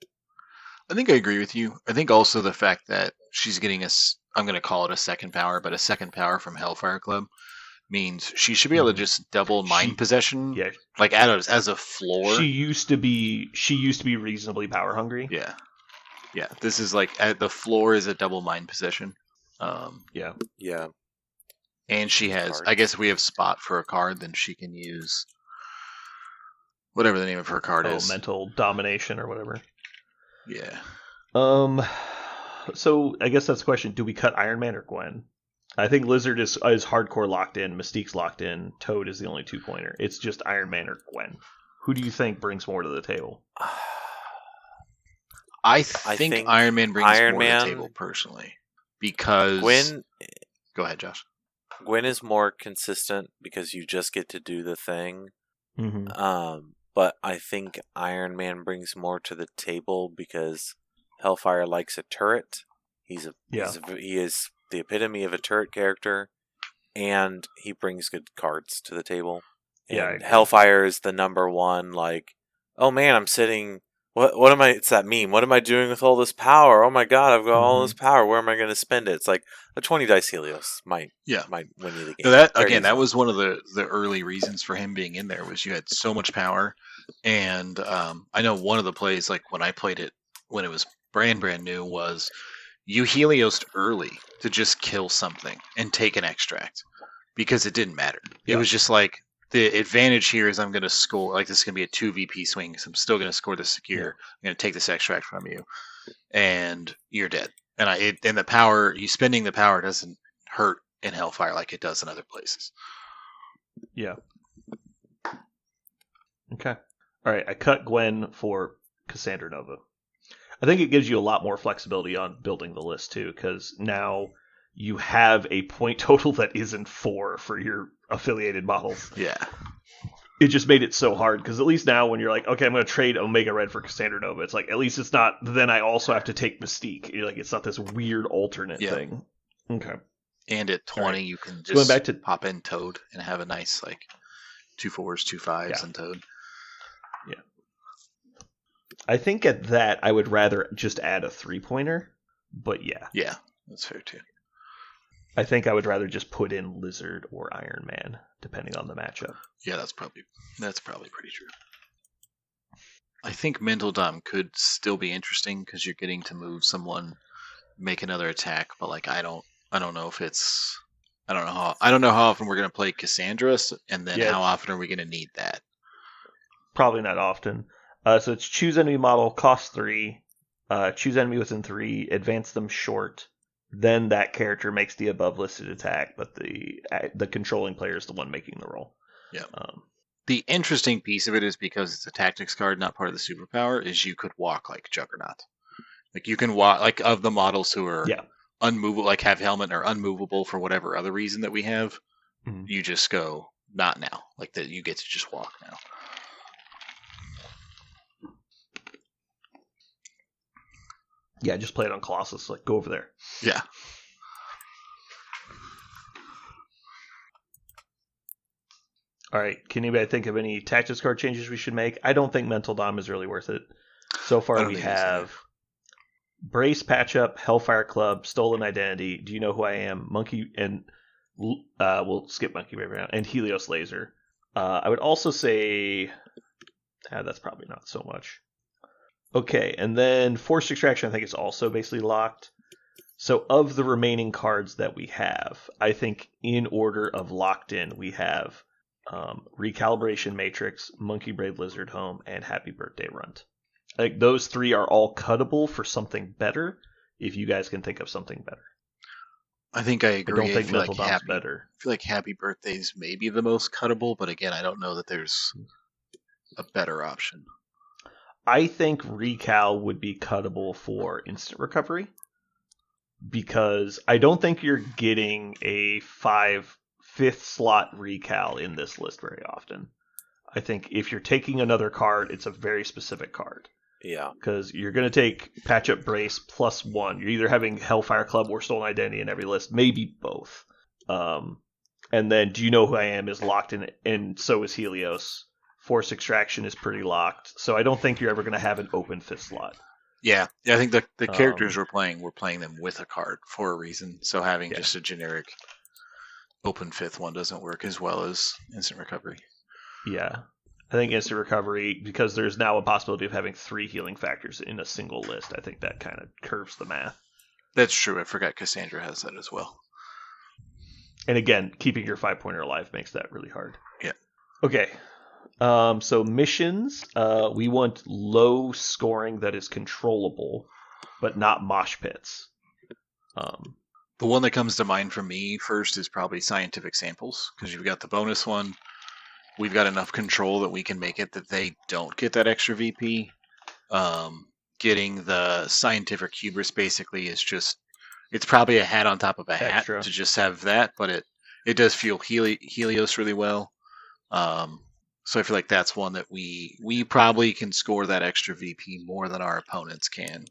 I think I agree with you. I think also the fact that she's getting I'm going to call it a second power, but a second power from Hellfire Club means she should be able to just double mind possession, like as a floor. She used to be reasonably power hungry. Yeah. This is like the floor is a double mind possession. Yeah. And she has, I guess, we have spot for a card, then she can use whatever the name of her card is. Mental domination or whatever. Yeah. So I guess that's the question: do we cut Iron Man or Gwen? I think Lizard is hardcore locked in. Mystique's locked in. Toad is the only 2-pointer. It's just Iron Man or Gwen. Who do you think brings more to the table? I think Iron Man brings more to the table personally, because Gwen. Go ahead, Josh. Gwen is more consistent because you just get to do the thing. Mm-hmm. But I think Iron Man brings more to the table because Hellfire likes a turret. He is the epitome of a turret character, and he brings good cards to the table. And Hellfire is the number one, like, oh man, I'm sitting... What am I... It's that meme. What am I doing with all this power? Oh my god, I've got all this power. Where am I going to spend it? It's like a 20 dice Helios might win you the game. No, that was one of the early reasons for him being in there, was you had so much power. And I know one of the plays, like when I played it when it was brand new, was you Heliosed early to just kill something and take an extract because it didn't matter. It was just like, the advantage here is I'm going to score, like this is going to be a 2 VP swing, so I'm still going to score the secure. I'm going to take this extract from you, and you're dead. And the power, you spending the power doesn't hurt in Hellfire like it does in other places. Yeah. Okay. All right, I cut Gwen for Cassandra Nova. I think it gives you a lot more flexibility on building the list too, because now you have a point total that isn't 4 for your affiliated models. Yeah. It just made it so hard, because at least now when you're like, okay, I'm going to trade Omega Red for Cassandra Nova, it's like, at least it's not, then I also have to take Mystique. You're like, it's not this weird alternate thing. Okay. And at 20, you can just going back to pop in Toad and have a nice, like, 2 4s, 2 5s, and Toad. Yeah. I think at that, I would rather just add a 3-pointer, but yeah. Yeah, that's fair too. I think I would rather just put in Lizard or Iron Man, depending on the matchup. Yeah, that's probably pretty true. I think Mental Dom could still be interesting because you're getting to move someone, make another attack, but like I don't know if it's I don't know how often we're gonna play Cassandra, and then how often are we gonna need that? Probably not often. So it's choose enemy model, cost 3, choose enemy within 3, advance them short. Then that character makes the above listed attack, but the controlling player is the one making the roll. Yeah. The interesting piece of it is because it's a tactics card, not part of the superpower, is you could walk like Juggernaut. Like you can walk, like of the models who are unmovable, like have helmet or unmovable for whatever other reason that we have, you just go, not now. Like that, you get to just walk now. Yeah, just play it on Colossus. Like, go over there. Yeah. All right. Can anybody think of any tactics card changes we should make? I don't think Mental Dom is really worth it. So far, we have Brace, Patch Up, Hellfire Club, Stolen Identity, Do You Know Who I Am, Monkey, and we'll skip Monkey right now, and Helios Laser. I would also say that's probably not so much. Okay, and then Forced Extraction, I think, is also basically locked. So of the remaining cards that we have, I think in order of locked in, we have Recalibration Matrix, Monkey Brave Lizard Home, and Happy Birthday Runt. I think those 3 are all cuttable for something better, if you guys can think of something better. I think I agree. I don't think Mental Dom's better. I feel like Happy Birthday's maybe the most cuttable, but again, I don't know that there's a better option. I think Recal would be cuttable for instant recovery, because I don't think you're getting a fifth slot Recal in this list very often. I think if you're taking another card, it's a very specific card. Yeah. Because you're going to take Patch Up Brace +1. You're either having Hellfire Club or Stolen Identity in every list, maybe both. And then Do You Know Who I Am is locked in, and so is Helios. Force Extraction is pretty locked. So I don't think you're ever going to have an open fifth slot. Yeah, I think the characters we're playing them with a card for a reason. So having just a generic open fifth one doesn't work as well as instant recovery. Yeah. I think instant recovery, because there's now a possibility of having 3 healing factors in a single list, I think that kind of curves the math. That's true. I forgot Cassandra has that as well. And again, keeping your 5-pointer alive makes that really hard. Yeah. Okay. So missions, we want low scoring that is controllable, but not mosh pits. The one that comes to mind for me first is probably scientific samples, because you've got the bonus one. We've got enough control that we can make it that they don't get that extra VP. Getting the scientific hubris basically is just, it's probably a hat on top of a hat Extra. to just have that, but it does fuel Helios really well. So I feel like that's one that we probably can score that extra VP more than our opponents can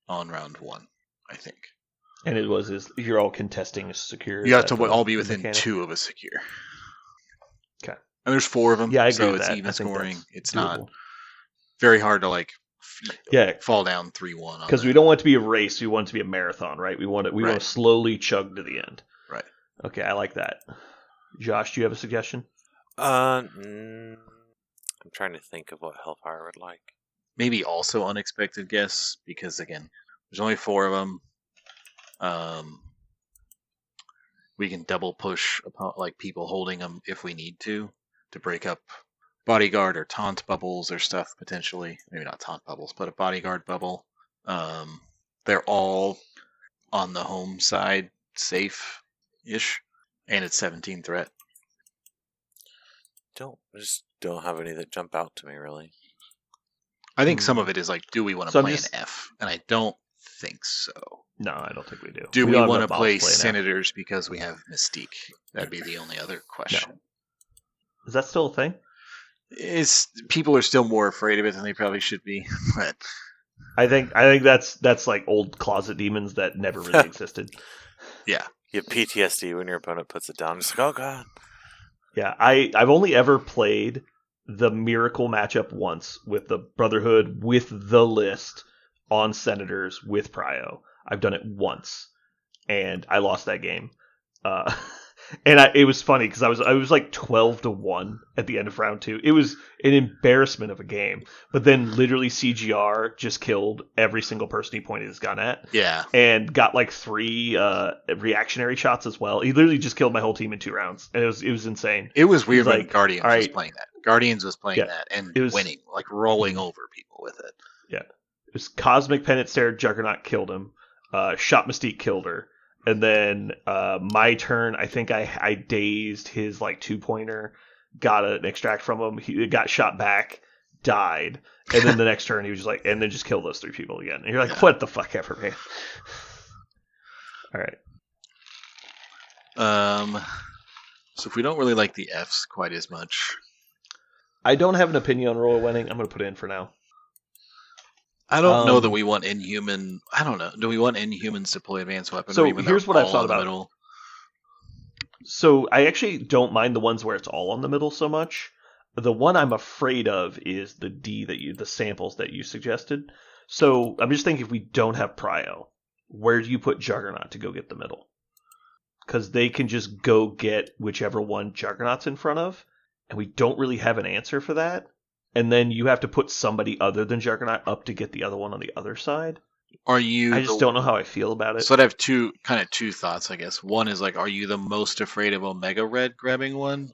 on round 1, I think. And you're all contesting secure. You have to all be within mechanic? 2 of a secure. Okay. And there's 4 of them, I agree so with it's that. even scoring. It's doable. not very hard to fall down 3-1. Because we don't want it to be a race. We want it to be a marathon, right? We want to slowly chug to the end. Right. Okay, I like that. Josh, do you have a suggestion? I'm trying to think of what Hellfire would like. Maybe also unexpected guess, because again, there's only 4 of them. We can double push people holding them if we need to break up bodyguard or taunt bubbles or stuff potentially. Maybe not taunt bubbles, but a bodyguard bubble. They're all on the home side, safe-ish, and it's 17 threat. I just don't have any that jump out to me, really. I think some of it is do we want to play an F? And I don't think so. No, I don't think we do. Do we want to play Senators because we have Mystique? That'd be the only other question. No. Is that still a thing? People are still more afraid of it than they probably should be. But I think that's like old closet demons that never really existed. Yeah. You have PTSD when your opponent puts it down. It's like, oh god. Yeah, I've only ever played the Miracle matchup once with the Brotherhood with the list on Senators with Prio. I've done it once, and I lost that game. It was funny because I was like 12-1 at the end of round 2. It was an embarrassment of a game. But then literally CGR just killed every single person he pointed his gun at. Yeah. And got like 3 reactionary shots as well. He literally just killed my whole team in 2 rounds. And it was insane. It was weird when Guardians was playing that. Guardians was playing that and it was winning, rolling over people with it. Yeah. It was Cosmic Penance Stare, Juggernaut killed him. Shot Mystique killed her. And then my turn, I think I dazed his 2-pointer, got an extract from him. He got shot back, died. And then the next turn, he was just and then just kill those 3 people again. And you're like, what the fuck ever, man? All right. So if we don't really like the Fs quite as much. I don't have an opinion on Royal Wedding. I'm going to put it in for now. I don't know that we want Inhuman. I don't know. Do we want Inhumans to play advanced weapon? So here's what I've thought about. Middle? So I actually don't mind the ones where it's all on the middle so much. The one I'm afraid of is the samples that you suggested. So I'm just thinking if we don't have Prio, where do you put Juggernaut to go get the middle? Because they can just go get whichever one Juggernaut's in front of, and we don't really have an answer for that. And then you have to put somebody other than Juggernaut up to get the other one on the other side. I just don't know how I feel about it. So I'd have two thoughts, I guess. One is are you the most afraid of Omega Red grabbing one?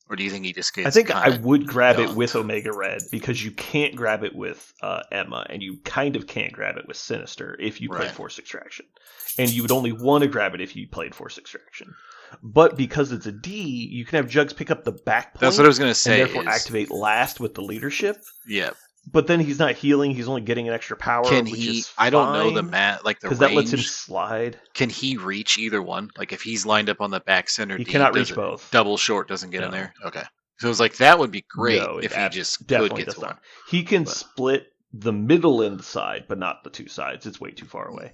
Or do you think he just gets... I think I would grab it with Omega Red, because you can't grab it with Emma, and you kind of can't grab it with Sinister if you played Force Extraction. And you would only want to grab it if you played Force Extraction. But because it's a D, you can have Jugs pick up the back point. That's what I was going to say. And therefore activate last with the leadership. Yeah. But then he's not healing. He's only getting an extra power. Can which he? Is fine, I don't know the range. Because that lets him slide. Can he reach either one? Like if he's lined up on the back center, he cannot reach both. Double short doesn't get in there. Okay. So it's like that would be great if he just could get to one. He can split the middle and the side, but not the two sides. It's way too far away.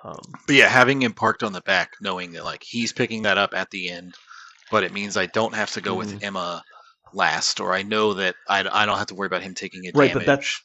But yeah, having him parked on the back, knowing that like he's picking that up at the end, but it means I don't have to go with Emma last, or I know that I don't have to worry about him taking a damage.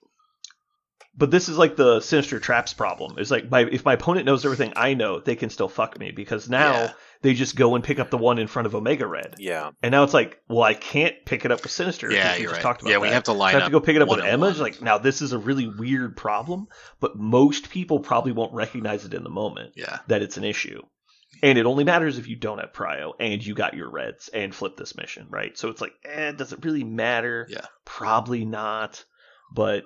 But this is like the Sinister Traps problem. It's like if my opponent knows everything I know, they can still fuck me because now they just go and pick up the one in front of Omega Red. Yeah. And now it's like, well, I can't pick it up with Sinister. Yeah, you're right. Talked about we have to line up. I have to go pick it up with Emma. Like, now this is a really weird problem, but most people probably won't recognize it in the moment. Yeah. That it's an issue. And it only matters if you don't have Prio and you got your reds and flip this mission, right? So it's like, does it really matter? Yeah. Probably not. But...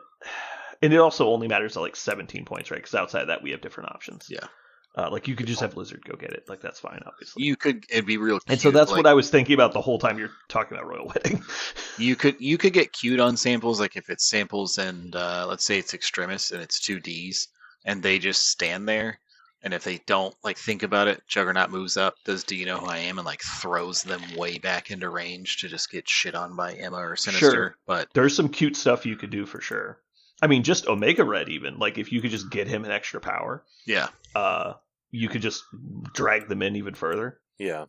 And it also only matters at like 17 points, right? Because outside of that, we have different options. Yeah. Like you could just have Lizard go get it. Like that's fine, obviously. It'd be real cute. And so that's what I was thinking about the whole time you're talking about Royal Wedding. you could get cute on samples, like if it's samples and let's say it's Extremis and it's 2Ds and they just stand there. And if they don't like think about it, Juggernaut moves up, does Do You Know Who I Am, and like throws them way back into range to just get shit on by Emma or Sinister. Sure. But there's some cute stuff you could do for sure. I mean, just Omega Red even. Like, if you could just get him an extra power. Yeah. You could just drag them in even further. Yeah.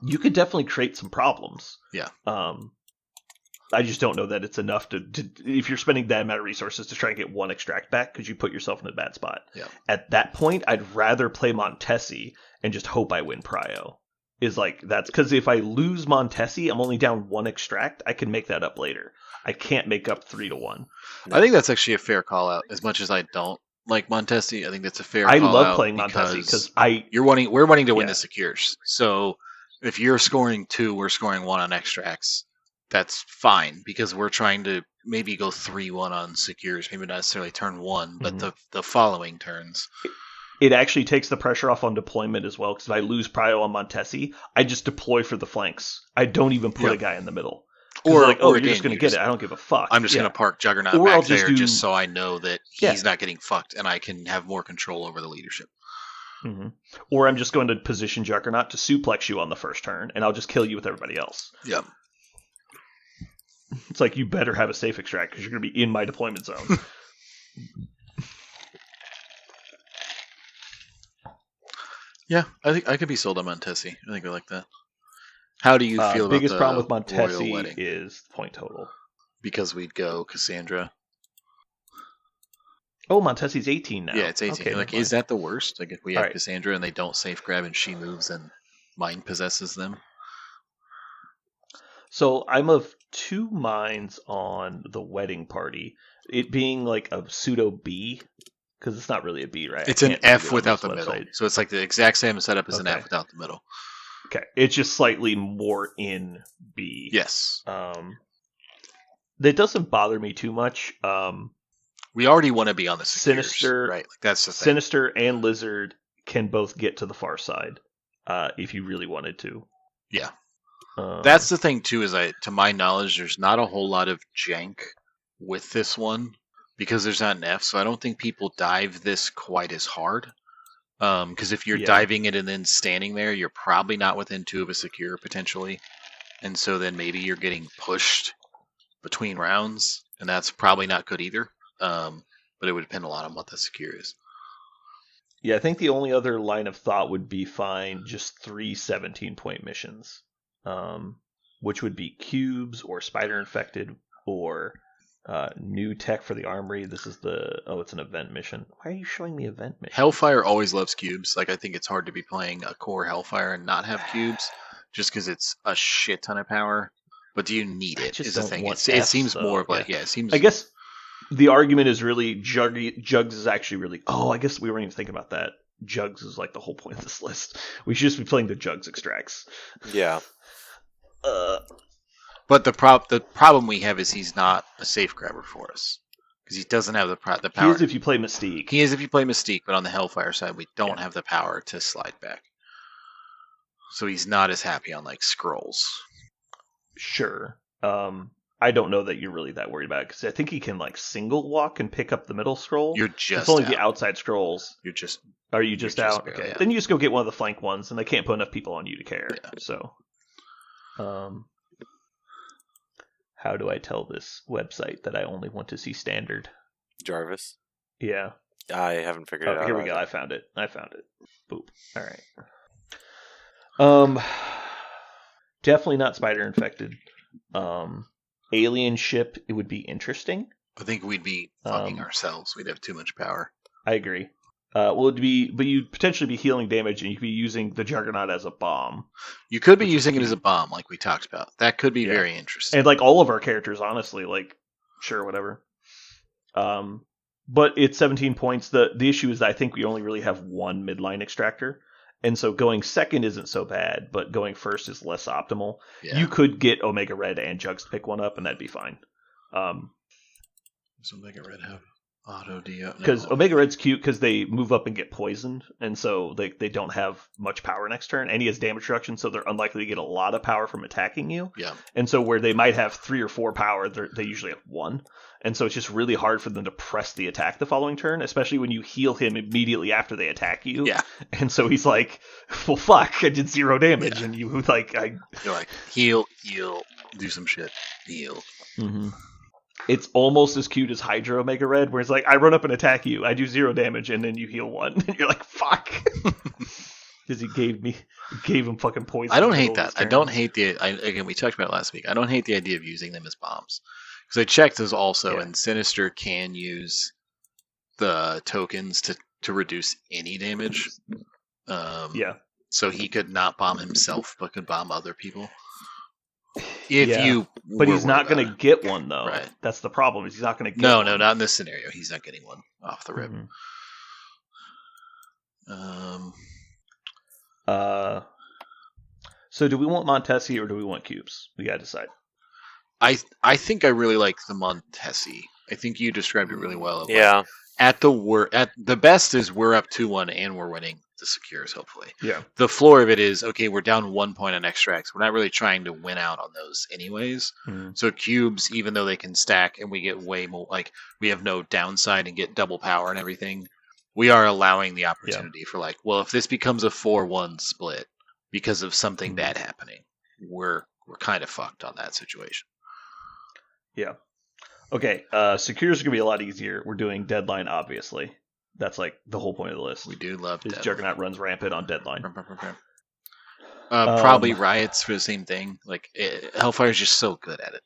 You could definitely create some problems. Yeah. I just don't know that it's enough to if you're spending that amount of resources to try and get one extract back, because you put yourself in a bad spot. Yeah. At that point, I'd rather play Montesi and just hope I win Prio. Is like, that's because if I lose Montesi, I'm only down one extract. I can make that up later. I can't make up 3-1. I think that's actually a fair call out. As much as I don't like Montesi, I think that's a fair call out. I love playing Montesi because we're wanting to win the secures. So if you're scoring 2, we're scoring 1 on extracts. That's fine because we're trying to maybe go 3-1 on secures, maybe not necessarily turn 1, but the following turns. It actually takes the pressure off on deployment as well, because if I lose Prio on Montesi, I just deploy for the flanks. I don't even put a guy in the middle. Or like, you're just going to get it. I don't give a fuck. I'm just going to park Juggernaut back there just so I know that he's not getting fucked and I can have more control over the leadership. Mm-hmm. Or I'm just going to position Juggernaut to suplex you on the first turn, and I'll just kill you with everybody else. Yeah. It's like, you better have a safe extract because you're going to be in my deployment zone. Yeah, I think I could be sold on Montesi. I think I like that. How do you feel about the biggest problem with Royal Montesi Wedding? is point total. Because we'd go Cassandra. Oh, Montesi's 18 now. Yeah, it's 18. Okay, like, is that the worst? Like, if we have right. Cassandra and they don't safe grab and she moves and mind possesses them? So I'm of two minds on the wedding party. It being like a pseudo B, because it's not really a B, right? It's an F without the middle. So it's like the exact same setup as an F without the middle. Okay. It's just slightly more in B. Yes. That doesn't bother me too much. We already want to be on the secures, Sinister, right? Like, that's the thing. Sinister and Lizard can both get to the far side, if you really wanted to. Yeah. That's the thing too. Is to my knowledge, there's not a whole lot of jank with this one because there's not an F. So I don't think people dive this quite as hard. Because if you're diving it and then standing there, you're probably not within 2 of a secure potentially, and so then maybe you're getting pushed between rounds, and that's probably not good either. But it would depend a lot on what the secure is. Yeah, I think the only other line of thought would be find just 3 17-point missions, which would be cubes or spider infected or new tech for the armory. This is it's an event mission. Why are you showing me event mission? Hellfire always loves cubes. Like, I think it's hard to be playing a core Hellfire and not have cubes, just because it's a shit ton of power. But do you need it? Is the thing. It seems more of like, it seems. I guess the argument is really Jugs is actually really. Oh, I guess we weren't even thinking about that. Jugs is like the whole point of this list. We should just be playing the Jugs extracts. Yeah. But the problem we have is he's not a safe grabber for us because he doesn't have the power. He is if you play Mystique. He is if you play Mystique, but on the Hellfire side, we don't have the power to slide back. So he's not as happy on like scrolls. Sure. I don't know that you're really that worried about it because I think he can like single walk and pick up the middle scroll. You're just it's only out. the outside scrolls. Are you just out? Barely Okay. out. Then you just go get one of the flank ones, and they can't put enough people on you to care. Yeah. So, how do I tell this website that I only want to see standard? Jarvis? Yeah. I haven't figured it out. Here we go. I found it. Boop. All right. Definitely not spider infected. Alien ship, it would be interesting. I think we'd be fucking ourselves. We'd have too much power. I agree. Well, it'd be, but you'd potentially be healing damage, and you could be using the Juggernaut as a bomb. You could be using it as a bomb, like we talked about. That could be very interesting. And like all of our characters, honestly, like sure, whatever. But it's 17 points. The issue is that I think we only really have one midline extractor. And so going second isn't so bad, but going first is less optimal. Yeah. You could get Omega Red and Jugs to pick one up, and that'd be fine. Does Omega Red have auto DO? Because Omega Red's cute because they move up and get poisoned, and so they don't have much power next turn. And he has damage reduction, so they're unlikely to get a lot of power from attacking you. Yeah. And so where they might have 3 or 4 power, they usually have 1. And so it's just really hard for them to press the attack the following turn, especially when you heal him immediately after they attack you. Yeah. And so he's like, well, fuck, I did 0 damage. Yeah. And you like... You're like, heal, do some shit, heal. Mm-hmm. It's almost as cute as Hydra Omega Red, where it's like, I run up and attack you, I do 0 damage, and then you heal 1. And you're like, fuck. Because he gave him fucking poison. I don't hate that. I don't hate again, we talked about it last week. I don't hate the idea of using them as bombs. Because I checked those also, and Sinister can use the tokens to reduce any damage. So he could not bomb himself, but could bomb other people. But he's not going to get one, though. Right. That's the problem. Is he's not going to get one. No, not in this scenario. He's not getting one off the rip. Mm-hmm. So do we want Montesi or do we want cubes? We got to decide. I think I really like the Montesi. I think you described it really well. Yeah. At the best is we're up 2-1 and we're winning the secures, hopefully. Yeah. The floor of it is, okay, we're down 1 point on extracts. We're not really trying to win out on those anyways. Mm-hmm. So cubes, even though they can stack and we get way more, like, we have no downside and get double power and everything, we are allowing the opportunity for, like, well, if this becomes a 4-1 split because of something bad happening, we're kind of fucked on that situation. Yeah. Okay, secures are going to be a lot easier. We're doing Deadline, obviously. That's like the whole point of the list. We do love Deadline. Juggernaut runs rampant on Deadline. Probably Riots for the same thing. Like, Hellfire's just so good at it.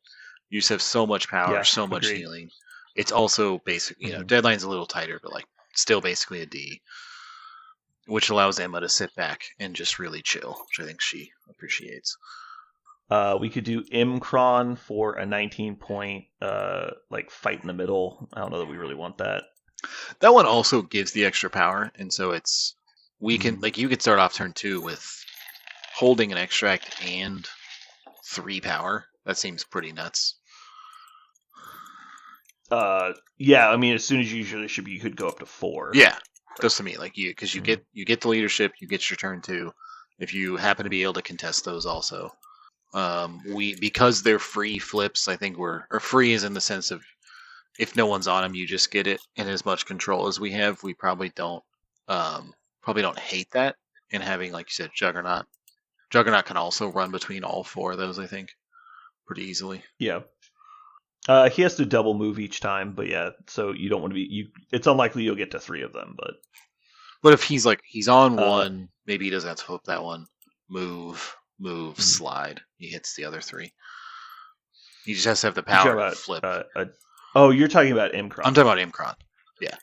You just have so much power, so much healing. It's also basic, Deadline's a little tighter, but like still basically a D, which allows Emma to sit back and just really chill, which I think she appreciates. We could do Imkron for a 19-point, like, fight in the middle. I don't know that we really want that. That one also gives the extra power, and so we can, like, you could start off turn 2 with holding an extract and 3 power. That seems pretty nuts. Yeah, I mean, as soon as you usually should be, you could go up to 4. Yeah, just to me, like, because you get the leadership, you get your turn 2. If you happen to be able to contest those also. Because they're free flips, I think free is in the sense of if no one's on them, you just get it. And as much control as we have, we probably don't hate that. And having, like you said, Juggernaut can also run between all 4 of those, I think, pretty easily. Yeah. He has to double move each time, but yeah, so you don't want to be it's unlikely you'll get to 3 of them, but if he's on one, maybe he doesn't have to flip that one. Move, slide. He hits the other 3. He just has to have the power to flip. You're talking about Imkron. I'm talking about Imkron. Yeah.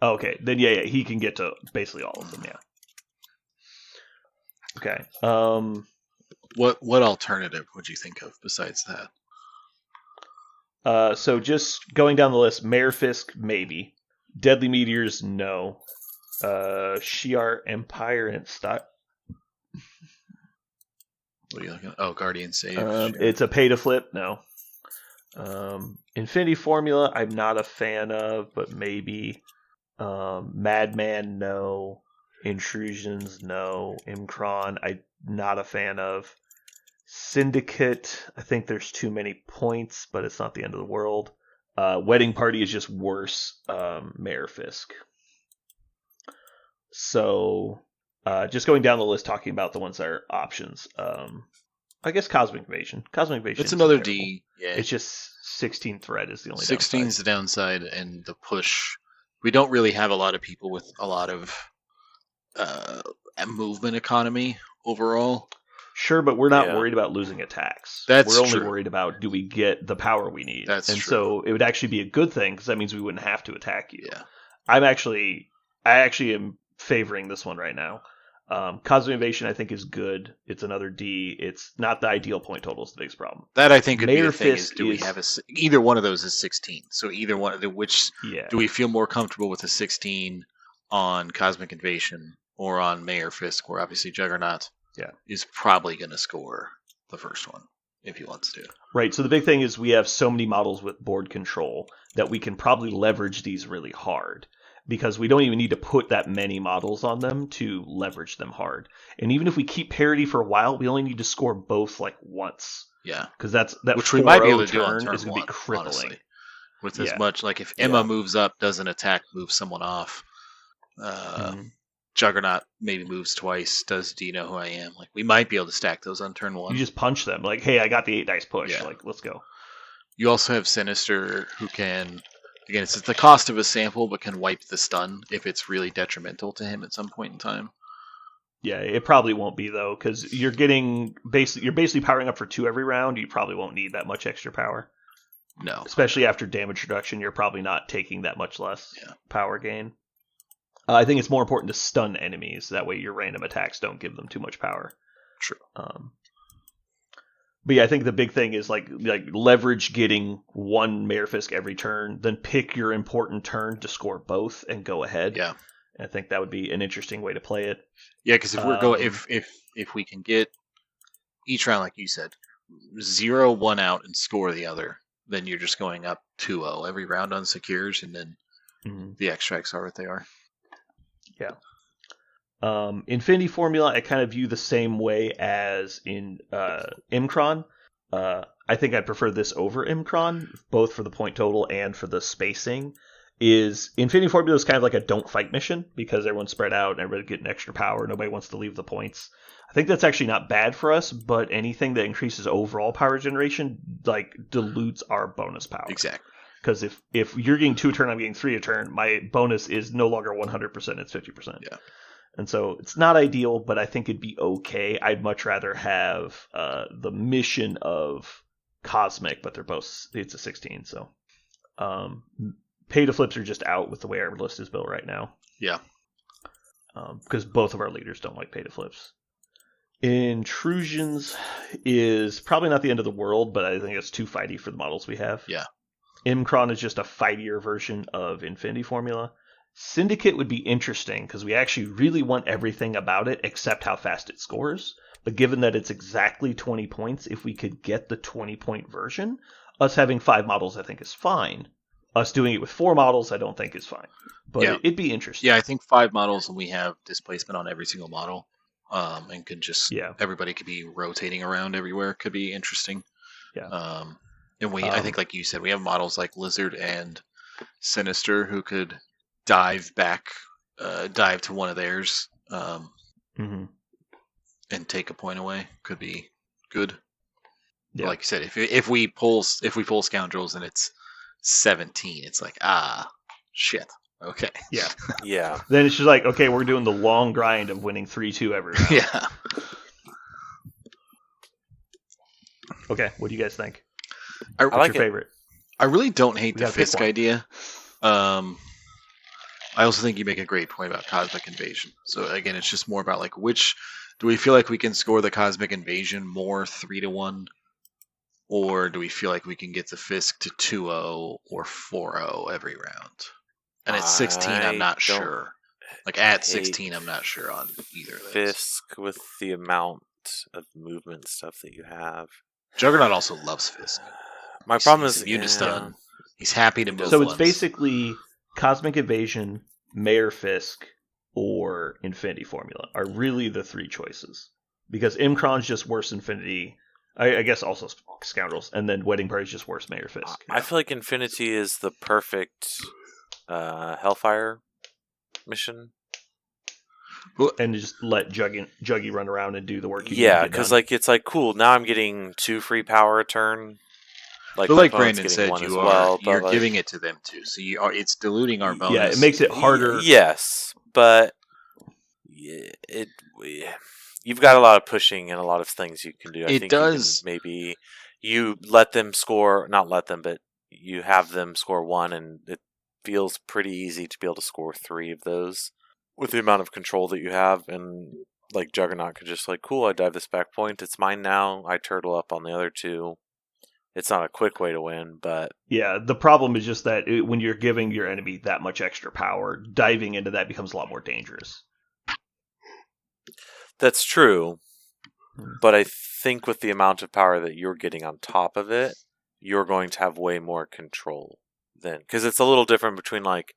Oh, okay. Then yeah, he can get to basically all of them. Yeah. Okay. What alternative would you think of besides that? So just going down the list, Mare Fisk, maybe. Deadly Meteors, no. Shi'ar Empire and stock. What are you looking at? Oh, Guardian Save. It's a pay to flip. No. Infinity Formula, I'm not a fan of, but maybe. Madman, no. Intrusions, no. Imcron, I'm not a fan of. Syndicate, I think there's too many points, but it's not the end of the world. Wedding Party is just worse. Mayor Fisk. So, just going down the list, talking about the ones that are options. I guess Cosmic Invasion. Cosmic Invasion. It's another D. Yeah. It's just 16 threat is the only 16 downside. is the downside, and the push. We don't really have a lot of people with a lot of movement economy overall. Sure, but we're not worried about losing attacks. That's We're only true. worried about, do we get the power we need? That's and true. so it would actually be a good thing, because that means we wouldn't have to attack you. Yeah. I actually am favoring this one right now. Cosmic Invasion, I think, is good. It's another D. It's not the ideal point total is the biggest problem. That I think could be Mayor the thing Fisk is, do we have either one of those is 16? So either one of the which do we feel more comfortable with a 16 on Cosmic Invasion or on Mayor Fisk, where obviously Juggernaut is probably going to score the first one if he wants to. Right. So the big thing is we have so many models with board control that we can probably leverage these really hard, because we don't even need to put that many models on them to leverage them hard. And even if we keep parity for a while, we only need to score both like once. Yeah. Because that which we might be able to do turn on turn is going to be one, crippling. honestly. With as much, like if Emma moves up, doesn't attack, moves someone off. Juggernaut maybe moves twice, do you know who I am? Like we might be able to stack those on turn one. You just punch them. Like, hey, I got the 8 dice push. Yeah. Like, let's go. You also have Sinister, who can, again, it's at the cost of a sample, but can wipe the stun if it's really detrimental to him at some point in time. Yeah, it probably won't be though, because you're basically powering up for 2 every round. You probably won't need that much extra power. No, especially after damage reduction, you're probably not taking that much less power gain. I think it's more important to stun enemies. That way, your random attacks don't give them too much power. True. But yeah, I think the big thing is like leverage getting 1 Mayor Fisk every turn, then pick your important turn to score both and go ahead. Yeah, I think that would be an interesting way to play it. Yeah, because if we're going, if we can get each round, like you said, 0 one out and score the other, then you're just going up 2-0 every round on secures, and then the extracts are what they are. Yeah. Infinity Formula, I kind of view the same way as in Imcron. I think I prefer this over Imcron, both for the point total and for the spacing. Is Infinity Formula is kind of like a don't fight mission, because everyone's spread out and everybody's getting extra power. Nobody wants to leave the points. I think that's actually not bad for us, but anything that increases overall power generation like dilutes our bonus power. Exactly. Because if you're getting 2 a turn, I'm getting 3 a turn, my bonus is no longer 100%, it's 50%. Yeah. And so it's not ideal, but I think it'd be okay. I'd much rather have the mission of Cosmic, but it's a 16. So pay to flips are just out with the way our list is built right now. Yeah. Because both of our leaders don't like pay to flips. Intrusions is probably not the end of the world, but I think it's too fighty for the models we have. Yeah. Imcron is just a fightier version of Infinity Formula. Syndicate would be interesting because we actually really want everything about it except how fast it scores. But given that it's exactly 20 points, if we could get the 20-point version, us having 5 models I think is fine. Us doing it with 4 models I don't think is fine. But it'd be interesting. Yeah, I think 5 models and we have displacement on every single model. And could just everybody could be rotating around everywhere. Could be interesting. Yeah. And I think, like you said, we have models like Lizard and Sinister who could dive to one of theirs, and take a point away. Could be good. Yeah. Like you said, if we pull Scoundrels and it's 17, it's like shit. Okay. Yeah. Yeah. Then it's just like, okay, we're doing the long grind of winning 3-2 every round. Yeah. Okay, what do you guys think? What's your favorite? I really don't hate the Fisk idea. I also think you make a great point about Cosmic Invasion. So again, it's just more about like which do we feel like we can score the Cosmic Invasion more 3-1, or do we feel like we can get the Fisk to 2-0 or 4-0 every round? And at 16, I'm not sure. Like at 16, I'm not sure on either of those. Fisk with the amount of movement stuff that you have. Juggernaut also loves Fisk. My problem is immune to stun. He's happy to move. So it's basically Cosmic Invasion, Mayor Fisk, or Infinity Formula are really the three choices. Because Imkron's just worse Infinity, I guess also Scoundrels, and then Wedding Party's just worse Mayor Fisk. I feel like Infinity is the perfect Hellfire mission. And just let Juggy run around and do the work. Yeah, because like it's like cool. Now I'm getting 2 free power a turn. But like Brandon said, you're giving it to them too, so it's diluting our bonus. Yeah, it makes it harder. Yes, but you've got a lot of pushing and a lot of things you can do. I think does. Maybe you let them score, not let them, but you have them score 1, and it feels pretty easy to be able to score 3 of those with the amount of control that you have. And like Juggernaut could just like, cool, I dive this back point, it's mine now. I turtle up on the other 2. It's not a quick way to win, but... Yeah, the problem is just that when you're giving your enemy that much extra power, diving into that becomes a lot more dangerous. That's true, but I think with the amount of power that you're getting on top of it, you're going to have way more control then. Because it's a little different between, like,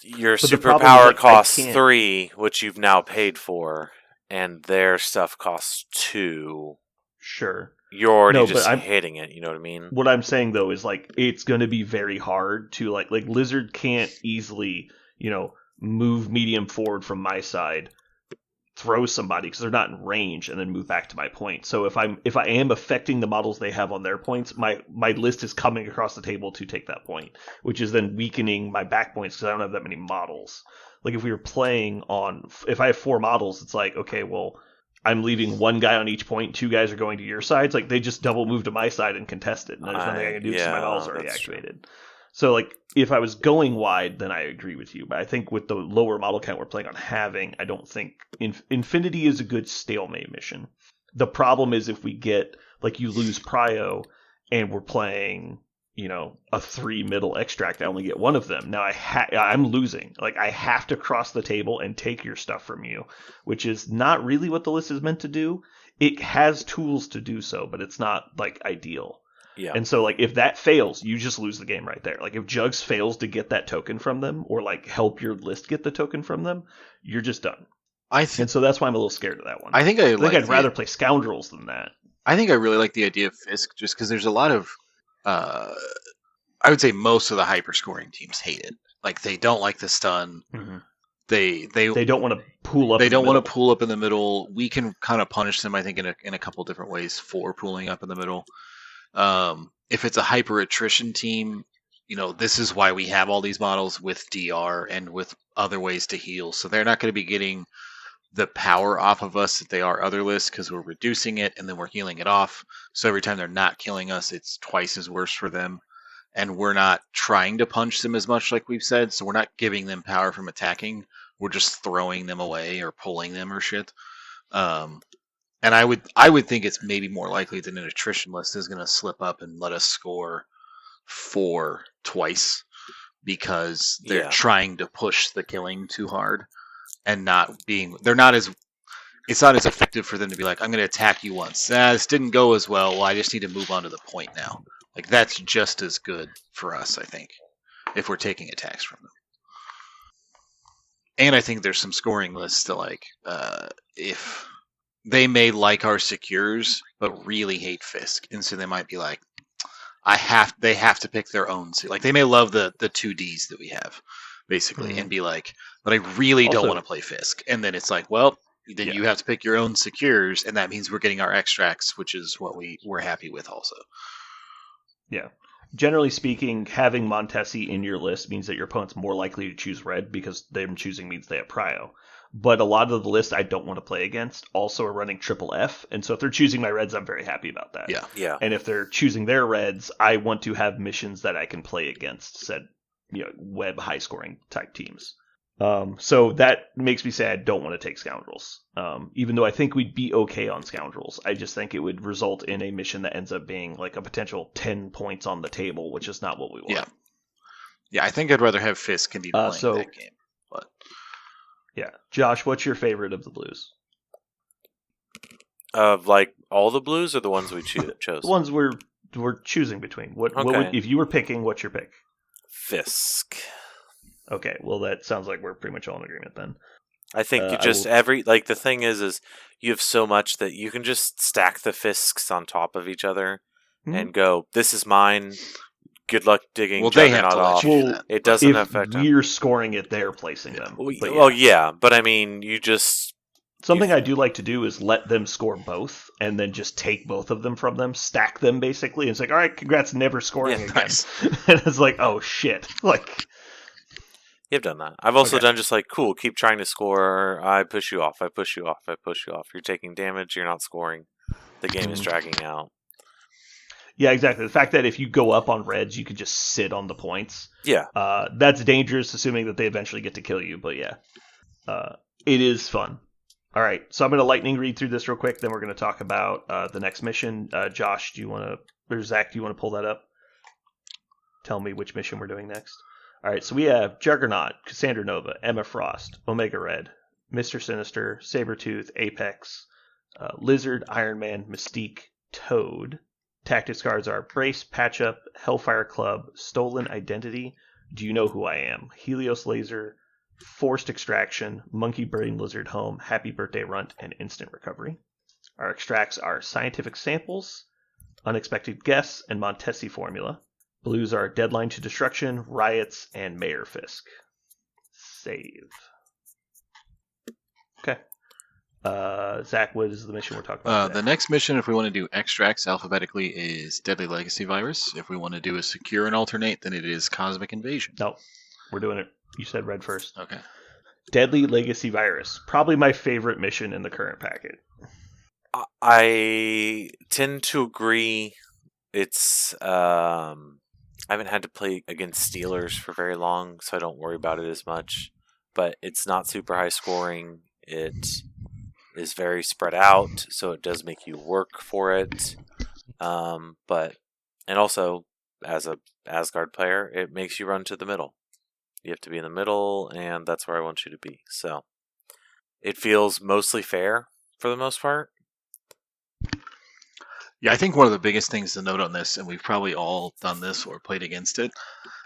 your superpower costs 3, which you've now paid for, and their stuff costs 2. Sure. You're already just hitting it, you know what I mean? What I'm saying, though, is, like, it's going to be very hard to, like Lizard can't easily, move medium forward from my side, throw somebody because they're not in range, and then move back to my point. So if I am affecting the models they have on their points, my list is coming across the table to take that point, which is then weakening my back points because I don't have that many models. Like if we were playing if I have 4 models, it's like, okay, well, I'm leaving 1 guy on each point, 2 guys are going to your side. It's like they just double move to my side and contest it, and there's nothing I can do because my models are already activated. True. So, like, if I was going wide, then I agree with you. But I think with the lower model count we're playing on halving, I don't think Infinity is a good stalemate mission. The problem is if we get, like, you lose Prio, and we're playing, a 3 middle extract, I only get 1 of them. Now I'm losing. Like, I have to cross the table and take your stuff from you, which is not really what the list is meant to do. It has tools to do so, but it's not, like, ideal. Yeah. And so, like, if that fails, you just lose the game right there. Like, if Jugs fails to get that token from them, or, like, help your list get the token from them, you're just done. And so that's why I'm a little scared of that one. I think I'd rather play Scoundrels than that. I think I really like the idea of Fisk, just because there's a lot of... I would say most of the hyper-scoring teams hate it. Like, they don't like the stun. Mm-hmm. They don't want to pool up. They don't want to pool up in the middle. We can kind of punish them, I think, in a couple different ways for pooling up in the middle. If it's a hyper attrition team, this is why we have all these models with DR and with other ways to heal. So they're not going to be getting the power off of us that they are other lists because we're reducing it and then we're healing it off. So every time they're not killing us, it's twice as worse for them. And we're not trying to punch them as much, like we've said. So we're not giving them power from attacking. We're just throwing them away or pulling them or shit. And I would think it's maybe more likely that an attrition list is going to slip up and let us score 4 twice because they're trying to push the killing too hard and it's not as effective for them to be like, I'm going to attack you once. This didn't go as well. Well, I just need to move on to the point now. Like, that's just as good for us, I think, if we're taking attacks from them. And I think there's some scoring lists to, like, if they may like our secures, but really hate Fisk. And so they might be like, they have to pick their own. Like, they may love the 2Ds that we have, basically, and be like, but I really don't want to play Fisk. And then it's like, well, then you have to pick your own secures, and that means we're getting our extracts, which is what we're happy with also. Yeah. Generally speaking, having Montesi in your list means that your opponent's more likely to choose red because them choosing means they have Prio. But a lot of the lists I don't want to play against also are running triple F, and so if they're choosing my reds, I'm very happy about that. Yeah. And if they're choosing their reds, I want to have missions that I can play against said, web high scoring type teams. So that makes me say I don't want to take Scoundrels. Even though I think we'd be okay on Scoundrels, I just think it would result in a mission that ends up being like a potential 10 points on the table, which is not what we want. Yeah, I think I'd rather have Fisk indeed playing that game. But yeah, Josh, what's your favorite of the blues? Of like all the blues, or the ones we chose? The ones we're choosing between. What would, if you were picking? What's your pick? Fisk. Okay, well that sounds like we're pretty much all in agreement then. I think you just the thing is you have so much that you can just stack the Fisks on top of each other and go, this is mine. Good luck digging. Well, they have to let you do that. It doesn't if affect them. we're scoring it, they're placing them. Well, yeah, but I mean, you just... Something I do like to do is let them score both, and then just take both of them from them, stack them basically, and it's like, all right, congrats, never scoring again. Nice. And it's like, oh shit, like... You've done that. I've also done just like, cool, keep trying to score. I push you off. I push you off. I push you off. You're taking damage. You're not scoring. The game is dragging out. Yeah, exactly. The fact that if you go up on reds, you can just sit on the points. Yeah. That's dangerous, assuming that they eventually get to kill you. But yeah, it is fun. All right, so I'm going to lightning read through this real quick. Then we're going to talk about the next mission. Josh, do you want to, or Zach, do you want to pull that up? Tell me which mission we're doing next. All right, so we have Juggernaut, Cassandra Nova, Emma Frost, Omega Red, Mr. Sinister, Sabretooth, Apex, Lizard, Iron Man, Mystique, Toad. Tactics cards are Brace, Patch Up, Hellfire Club, Stolen Identity, Do You Know Who I Am, Helios Laser, Forced Extraction, Monkey Brain Lizard Home, Happy Birthday Runt, and Instant Recovery. Our extracts are Scientific Samples, Unexpected Guess, and Montesi Formula. Blues are Deadline to Destruction, Riots, and Mayor Fisk. Save. Okay. Zach, what is the mission we're talking about today? The next mission, if we want to do extracts alphabetically, is Deadly Legacy Virus. If we want to do a secure and alternate, then it is Cosmic Invasion. No, we're doing it. You said red first. Okay. Deadly Legacy Virus. Probably my favorite mission in the current packet. I tend to agree. It's... I haven't had to play against Steelers for very long, so I don't worry about it as much. But it's not super high scoring. It is very spread out, so it does make you work for it. And also, as a Asgard player, it makes you run to the middle. You have to be in the middle, and that's where I want you to be. So it feels mostly fair for the most part. Yeah, I think one of the biggest things to note on this, and we've probably all done this or played against it,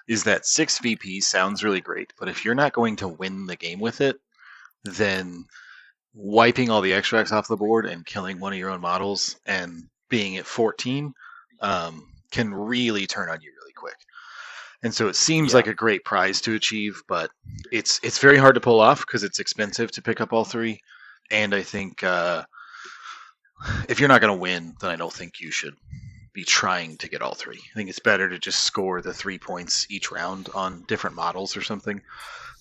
is that 6 VP sounds really great, but if you're not going to win the game with it, then wiping all the extracts off the board and killing one of your own models and being at 14 can really turn on you really quick. And so it seems like a great prize to achieve, but it's very hard to pull off because it's expensive to pick up all 3. And I think if you're not going to win, then I don't think you should be trying to get all 3. I think it's better to just score the 3 points each round on different models or something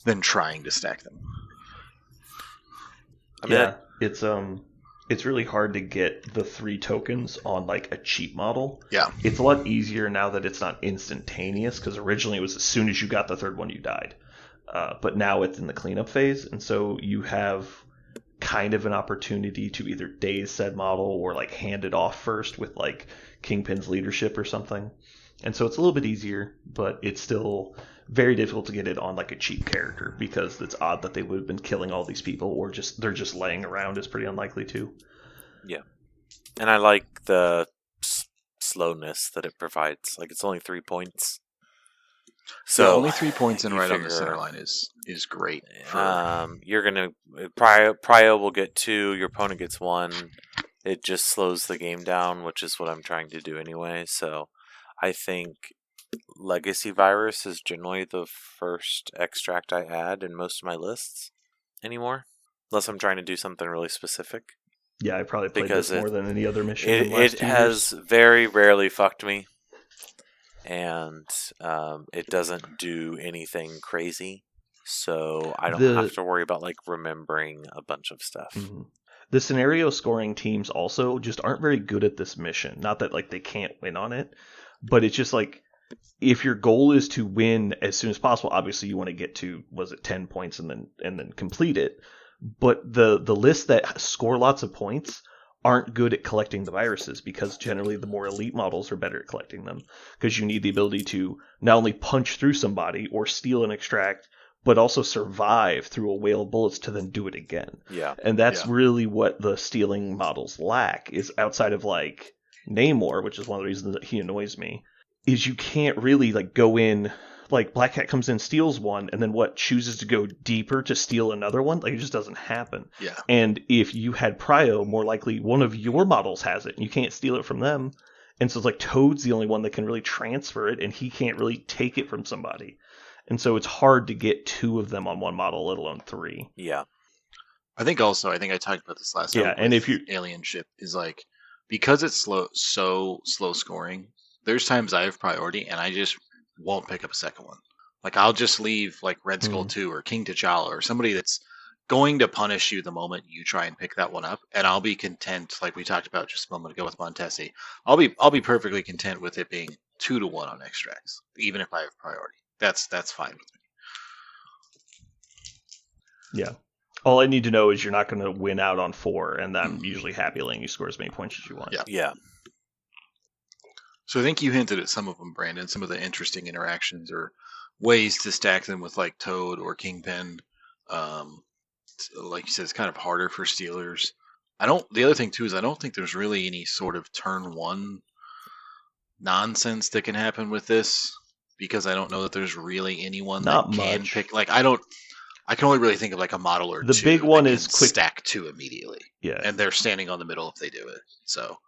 than trying to stack them. It's really hard to get the 3 tokens on like a cheap model. Yeah. It's a lot easier now that it's not instantaneous, because originally it was as soon as you got the 3rd one, you died. But now it's in the cleanup phase, and so you have kind of an opportunity to either daze said model or like hand it off first with like Kingpin's leadership or something. And so it's a little bit easier, but it's still very difficult to get it on like a cheap character, because it's odd that they would have been killing all these people, or they're just laying around is pretty unlikely too. Yeah. And I like the slowness that it provides. Like, it's only 3 points. So only 3 points in right on the center line is great. You're gonna Prio will get 2, your opponent gets 1. It just slows the game down, which is what I'm trying to do anyway. So I think Legacy Virus is generally the first extract I add in most of my lists anymore, unless I'm trying to do something really specific. Yeah, I probably played this more than any other mission. It has very rarely fucked me. And it doesn't do anything crazy, so I don't have to worry about like remembering a bunch of stuff. Mm-hmm. The scenario scoring teams also just aren't very good at this mission. Not that like they can't win on it, but it's just like, if your goal is to win as soon as possible, obviously you want to get to 10 points and then complete it. But the lists that score lots of points aren't good at collecting the viruses, because generally the more elite models are better at collecting them, because you need the ability to not only punch through somebody or steal and extract, but also survive through a whale of bullets to then do it again. Yeah. And that's really what the stealing models lack, is outside of like Namor, which is one of the reasons that he annoys me, is you can't really like go in like Black Cat comes in, steals one, and then chooses to go deeper to steal another one. Like, it just doesn't happen. Yeah. And if you had Prio, more likely one of your models has it, and you can't steal it from them. And so it's like Toad's the only one that can really transfer it, and he can't really take it from somebody. And so it's hard to get 2 of them on one model, let alone 3. Yeah. I think I talked about this last time. Yeah, and if you Alien Ship is like, because it's slow scoring, there's times I have priority and I just won't pick up a second one. Like, I'll just leave like Red Skull 2 or King T'Challa or somebody that's going to punish you the moment you try and pick that one up, and I'll be content, like we talked about just a moment ago with Montesi. I'll be perfectly content with it being 2-1 on extracts, even if I have priority. That's fine with me. Yeah. All I need to know is you're not going to win out on 4, and I'm usually happy letting you score as many points as you want. Yeah. So I think you hinted at some of them, Brandon, some of the interesting interactions or ways to stack them with like Toad or Kingpin. Like you said, it's kind of harder for Steelers. The other thing too is I don't think there's really any sort of turn 1 nonsense that can happen with this, because I don't know that there's really anyone Not that can much. pick. Like, I can only really think of like a model or the 2. The big one is quick stack 2 immediately. Yeah. And they're standing on the middle if they do it. So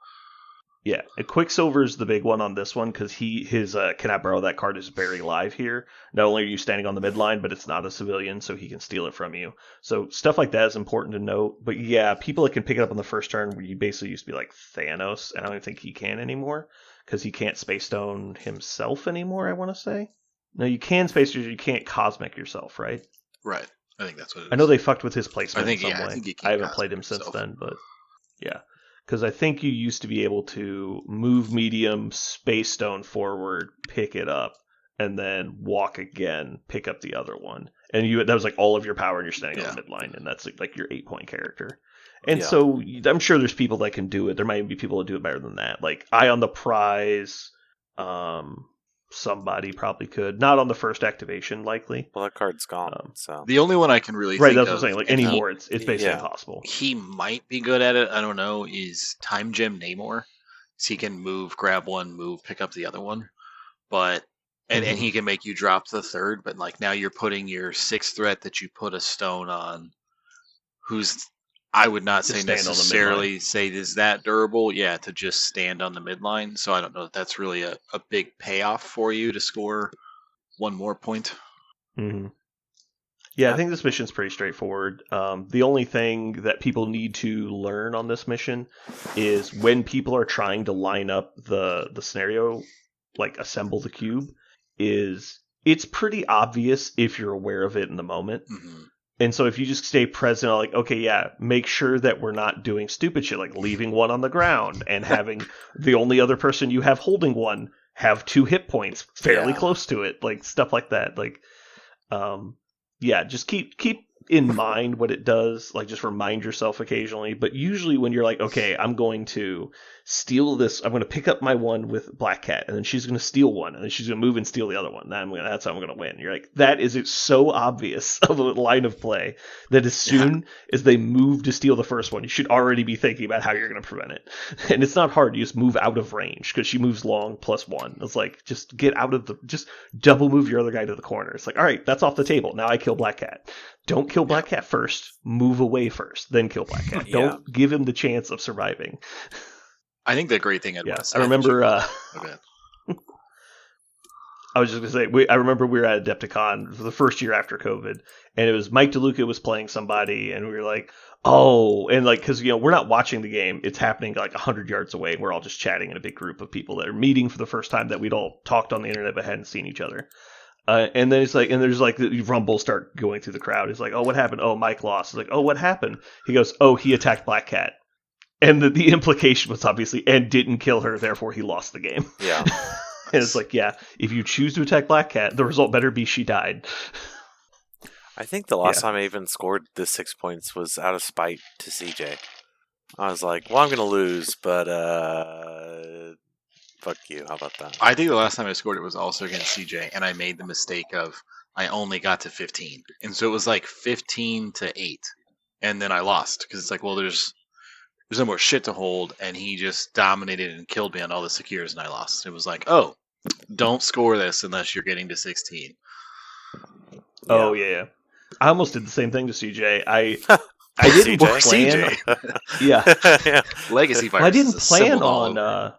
yeah, Quicksilver is the big one on this one, because his Can I Borrow That card is very live here. Not only are you standing on the midline, but it's not a civilian, so he can steal it from you. So stuff like that is important to note. But yeah, people that can pick it up on the first turn, where you basically used to be like Thanos, and I don't think he can anymore, because he can't Space Stone himself anymore, I want to say. No, you can Space Stone, you can't Cosmic yourself, right? Right. I think that's what it is. I know they fucked with his placement in some way. I think I haven't played him since then, but yeah. Because I think you used to be able to move medium, Space Stone forward, pick it up, and then walk again, pick up the other one. And that was like all of your power, and you're standing on the midline, and that's like your 8-point character. And so I'm sure there's people that can do it. There might even be people that do it better than that. Like Eye on the Prize, somebody probably could. Not on the first activation, likely. Well, that card's gone. So the only one I can really think that's what I'm saying. Like anymore, it's basically impossible. He might be good at it. I don't know. Is Time Gem Namor? So he can move, grab one, move, pick up the other one. But and he can make you drop the third. But like now you're putting your 6th threat that you put a stone on, who's I would not say necessarily say is that durable. Yeah, to just stand on the midline. So I don't know if that's really a big payoff for you to score 1 more point. Mm-hmm. Yeah, I think this mission's pretty straightforward. The only thing that people need to learn on this mission is when people are trying to line up the scenario, like assemble the cube, it's pretty obvious if you're aware of it in the moment. Mm-hmm. And so if you just stay present, like, okay, yeah, make sure that we're not doing stupid shit, like leaving one on the ground and having the only other person you have holding one have 2 hit points fairly close to it, like stuff like that. Like, just keep in mind what it does, like just remind yourself occasionally. But usually when you're like, okay, I'm going to steal this, I'm going to pick up my one with Black Cat, and then she's going to steal one, and then she's going to move and steal the other one. That's how I'm going to win. You're like, that is so obvious of a line of play that as soon as they move to steal the first one, you should already be thinking about how you're going to prevent it. And it's not hard. You just move out of range, because she moves long +1. It's like, just get out of just double move your other guy to the corner. It's like, all right, that's off the table. Now I kill Black Cat. Don't kill Black Cat first. Move away first, then kill Black Cat. Don't give him the chance of surviving. I think the great thing I remember. I was just gonna say, I remember we were at Adepticon for the first year after COVID, and it was Mike DeLuca was playing somebody, and we were like, oh, and like, because we're not watching the game, it's happening like 100 yards away, and we're all just chatting in a big group of people that are meeting for the first time that we'd all talked on the internet but hadn't seen each other. And then it's like, and there's like the rumble start going through the crowd. It's like, oh, what happened? Oh, Mike lost. It's like, oh, what happened? He goes, oh, he attacked Black Cat. And the implication was obviously, and didn't kill her, therefore he lost the game. Yeah. And it's like, yeah, if you choose to attack Black Cat, the result better be she died. I think the last time I even scored the 6 points was out of spite to CJ. I was like, well, I'm going to lose, but fuck you. How about that? I think the last time I scored it was also against CJ, and I made the mistake of I only got to 15. And so it was like 15-8. And then I lost, because it's like, well, there's no more shit to hold, and he just dominated and killed me on all the secures, and I lost. It was like, oh, Don't score this unless you're getting to 16. Oh yeah. I almost did the same thing to CJ. I didn't plan. Yeah. Legacy Virus. Well, I didn't plan on.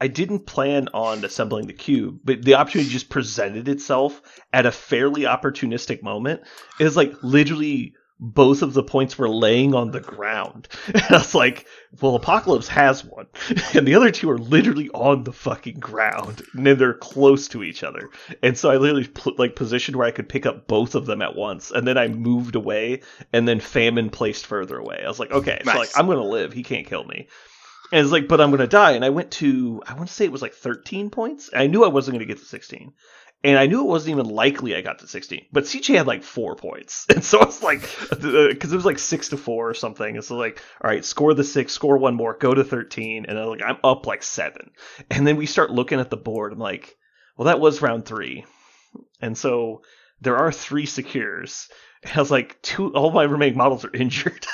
I didn't plan on assembling the cube, but the opportunity just presented itself at a fairly opportunistic moment. It was like literally both of the points were laying on the ground. And I was like, well, Apocalypse has one. And the other two are literally on the fucking ground. And then they're close to each other. And so I literally positioned where I could pick up both of them at once. And then I moved away, and then Famine placed further away. I was like, okay, nice. So like I'm going to live. He can't kill me. And it's like, but I'm going to die. And I went to, I want to say it was like 13 points. I knew I wasn't going to get to 16. And I knew it wasn't even likely I got to 16. But CJ had like 4 points. And so I was like, because it was like 6-4 or something. And so like, all right, score the 6, score one more, go to 13. And I'm like, I'm up like 7. And then we start looking at the board. I'm like, well, that was round 3. And so there are 3 secures. And I was like, all my remaining models are injured.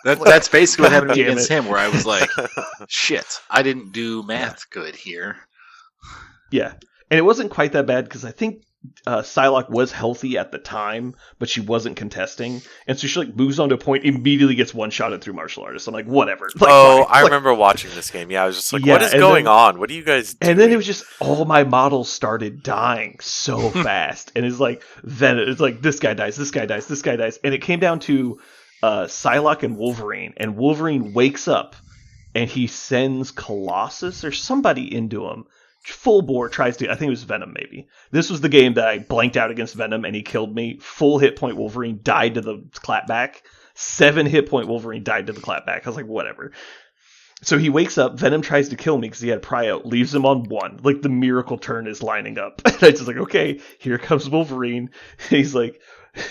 That's basically what happened against him, where I was like, shit, I didn't do math good here. Yeah. And it wasn't quite that bad because I think Psylocke was healthy at the time, but she wasn't contesting. And so she like moves on to a point, immediately gets one-shotted through martial artists. I'm like, whatever. Like, I remember watching this game. Yeah, I was just like, what is going on? What are you guys doing? And then it was just all my models started dying so fast. And it's like, then it's like, this guy dies, this guy dies, this guy dies. And it came down to Psylocke and Wolverine. And Wolverine wakes up and he sends Colossus or somebody into him. Full bore tries to, I think it was Venom maybe. This was the game that I blanked out against Venom and he killed me. Full hit point Wolverine died to the clapback. 7 hit point Wolverine died to the clapback. I was like, whatever. So he wakes up, Venom tries to kill me because he had pry out, leaves him on 1. Like the miracle turn is lining up. And I just like, okay, here comes Wolverine. He's like,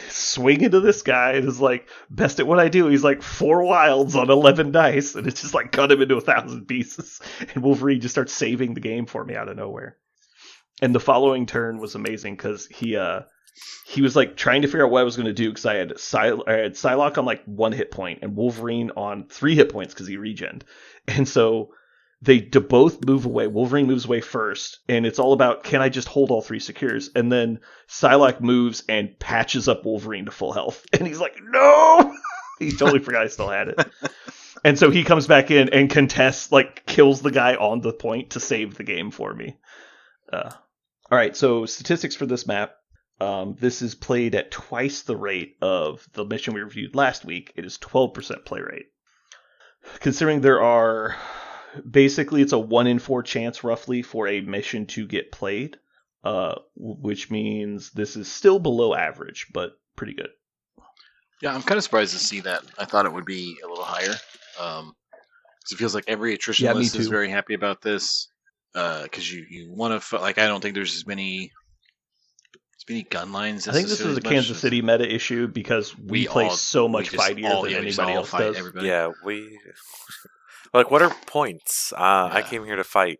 swing into this guy and is like, best at what I do. He's like 4 wilds on 11 dice, and it's just like cut him into 1,000 pieces. And Wolverine just starts saving the game for me out of nowhere. And the following turn was amazing because he was like trying to figure out what I was going to do because I had Psylocke on like 1 hit point and Wolverine on 3 hit points because he regened. And so they both move away. Wolverine moves away first, and it's all about, can I just hold all 3 secures? And then Psylocke moves and patches up Wolverine to full health. And he's like, no! He totally forgot I still had it. And so he comes back in and contests, like, kills the guy on the point to save the game for me. All right, so statistics for this map. This is played at twice the rate of the mission we reviewed last week. It is 12% play rate. Considering there are... Basically, it's a 1 in 4 chance, roughly, for a mission to get played, which means this is still below average, but pretty good. Yeah, I'm kind of surprised to see that. I thought it would be a little higher. Because it feels like every attrition list is very happy about this. Because you want to... Like, I don't think there's as many gun lines. I think this is a Kansas City meta issue because we play so much fightier than anybody else does. Everybody. Yeah, we... Like, what are points? I came here to fight.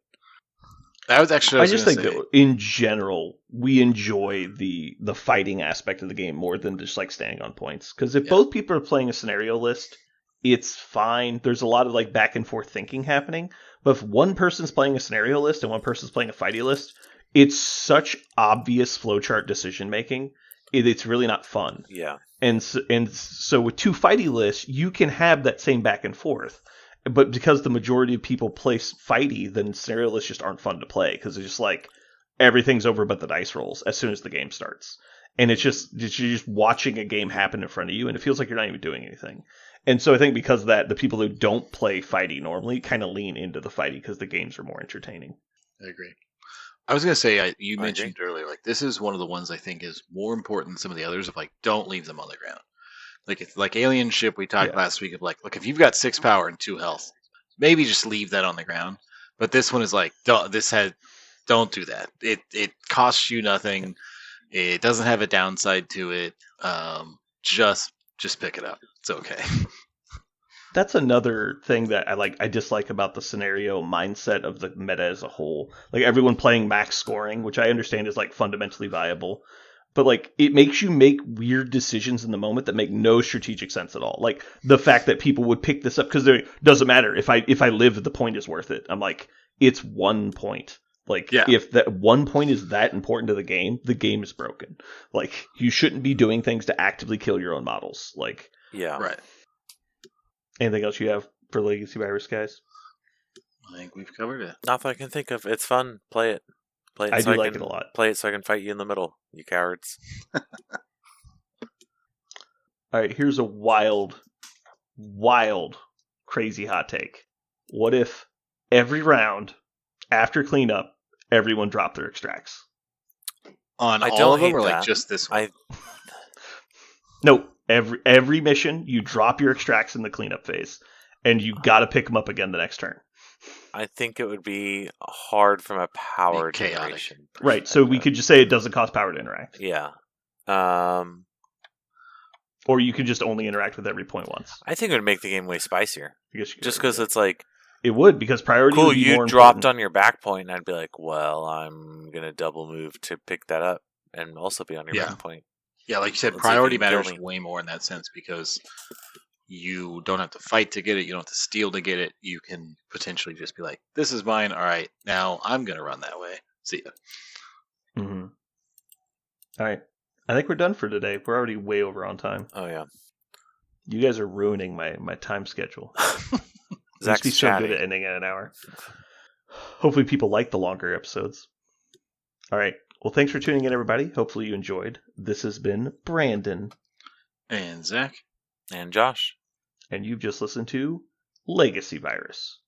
That was actually. I just think that in general, we enjoy the fighting aspect of the game more than just like standing on points. Because if both people are playing a scenario list, it's fine. There's a lot of like back and forth thinking happening. But if one person's playing a scenario list and one person's playing a fighty list, it's such obvious flowchart decision making. It's really not fun. Yeah. And so with 2 fighty lists, you can have that same back and forth. But because the majority of people play fighty, then scenario lists just aren't fun to play because it's just like everything's over but the dice rolls as soon as the game starts. And you're just watching a game happen in front of you, and it feels like you're not even doing anything. And so I think because of that, the people who don't play fighty normally kind of lean into the fighty because the games are more entertaining. I agree. I was going to say, you mentioned earlier, like this is one of the ones I think is more important than some of the others of like, don't leave them on the ground. Like it's like Alien Ship we talked last week of like, look, if you've got 6 power and 2 health, maybe just leave that on the ground. But this one is like, don't do that. It costs you nothing. It doesn't have a downside to it. Just pick it up. It's okay. That's another thing that I dislike about the scenario mindset of the meta as a whole. Like everyone playing max scoring, which I understand is like fundamentally viable. But like it makes you make weird decisions in the moment that make no strategic sense at all. Like the fact that people would pick this up because it doesn't matter if I live, the point is worth it. I'm like, it's 1 point. Like, if that one point is that important to the game is broken. Like, you shouldn't be doing things to actively kill your own models. Like, yeah. Right. Anything else you have for Legacy Virus, guys? I think we've covered it. Not that I can think of. It's fun. Play it. I do like it a lot. Play it so I can fight you in the middle, you cowards. All right, here's a wild, crazy hot take. What if every round after cleanup, everyone dropped their extracts? On I all don't of them, hate or like that. just this one? No, every mission, you drop your extracts in the cleanup phase, and you got to pick them up again the next turn. I think it would be hard from a power generation. Right, so we could just say it doesn't cost power to interact. Yeah. Or you could just only interact with every point once. I think it would make the game way spicier. Just because it's like... It would, because priority would be more important. You dropped on your back point, and I'd be like, well, I'm going to double move to pick that up, and also be on your back point. Yeah, like you said, priority matters way more in that sense, because you don't have to fight to get it, you don't have to steal to get it, you can potentially just be like, this is mine, alright, now I'm going to run that way. See ya. Mm-hmm. Alright, I think we're done for today. We're already way over on time. Oh, yeah. You guys are ruining my time schedule. Zach's be so good at ending at an hour. Hopefully people like the longer episodes. Alright, well, thanks for tuning in, everybody. Hopefully you enjoyed. This has been Brandon. And Zach. And Josh. And you've just listened to Legacy Virus.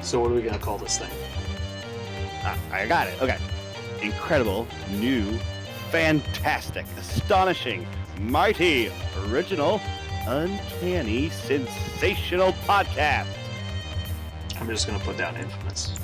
So what are we going to call this thing? I got it. Okay. Incredible, new, fantastic, astonishing, mighty, original, uncanny, sensational podcast. I'm just going to put down Infamous.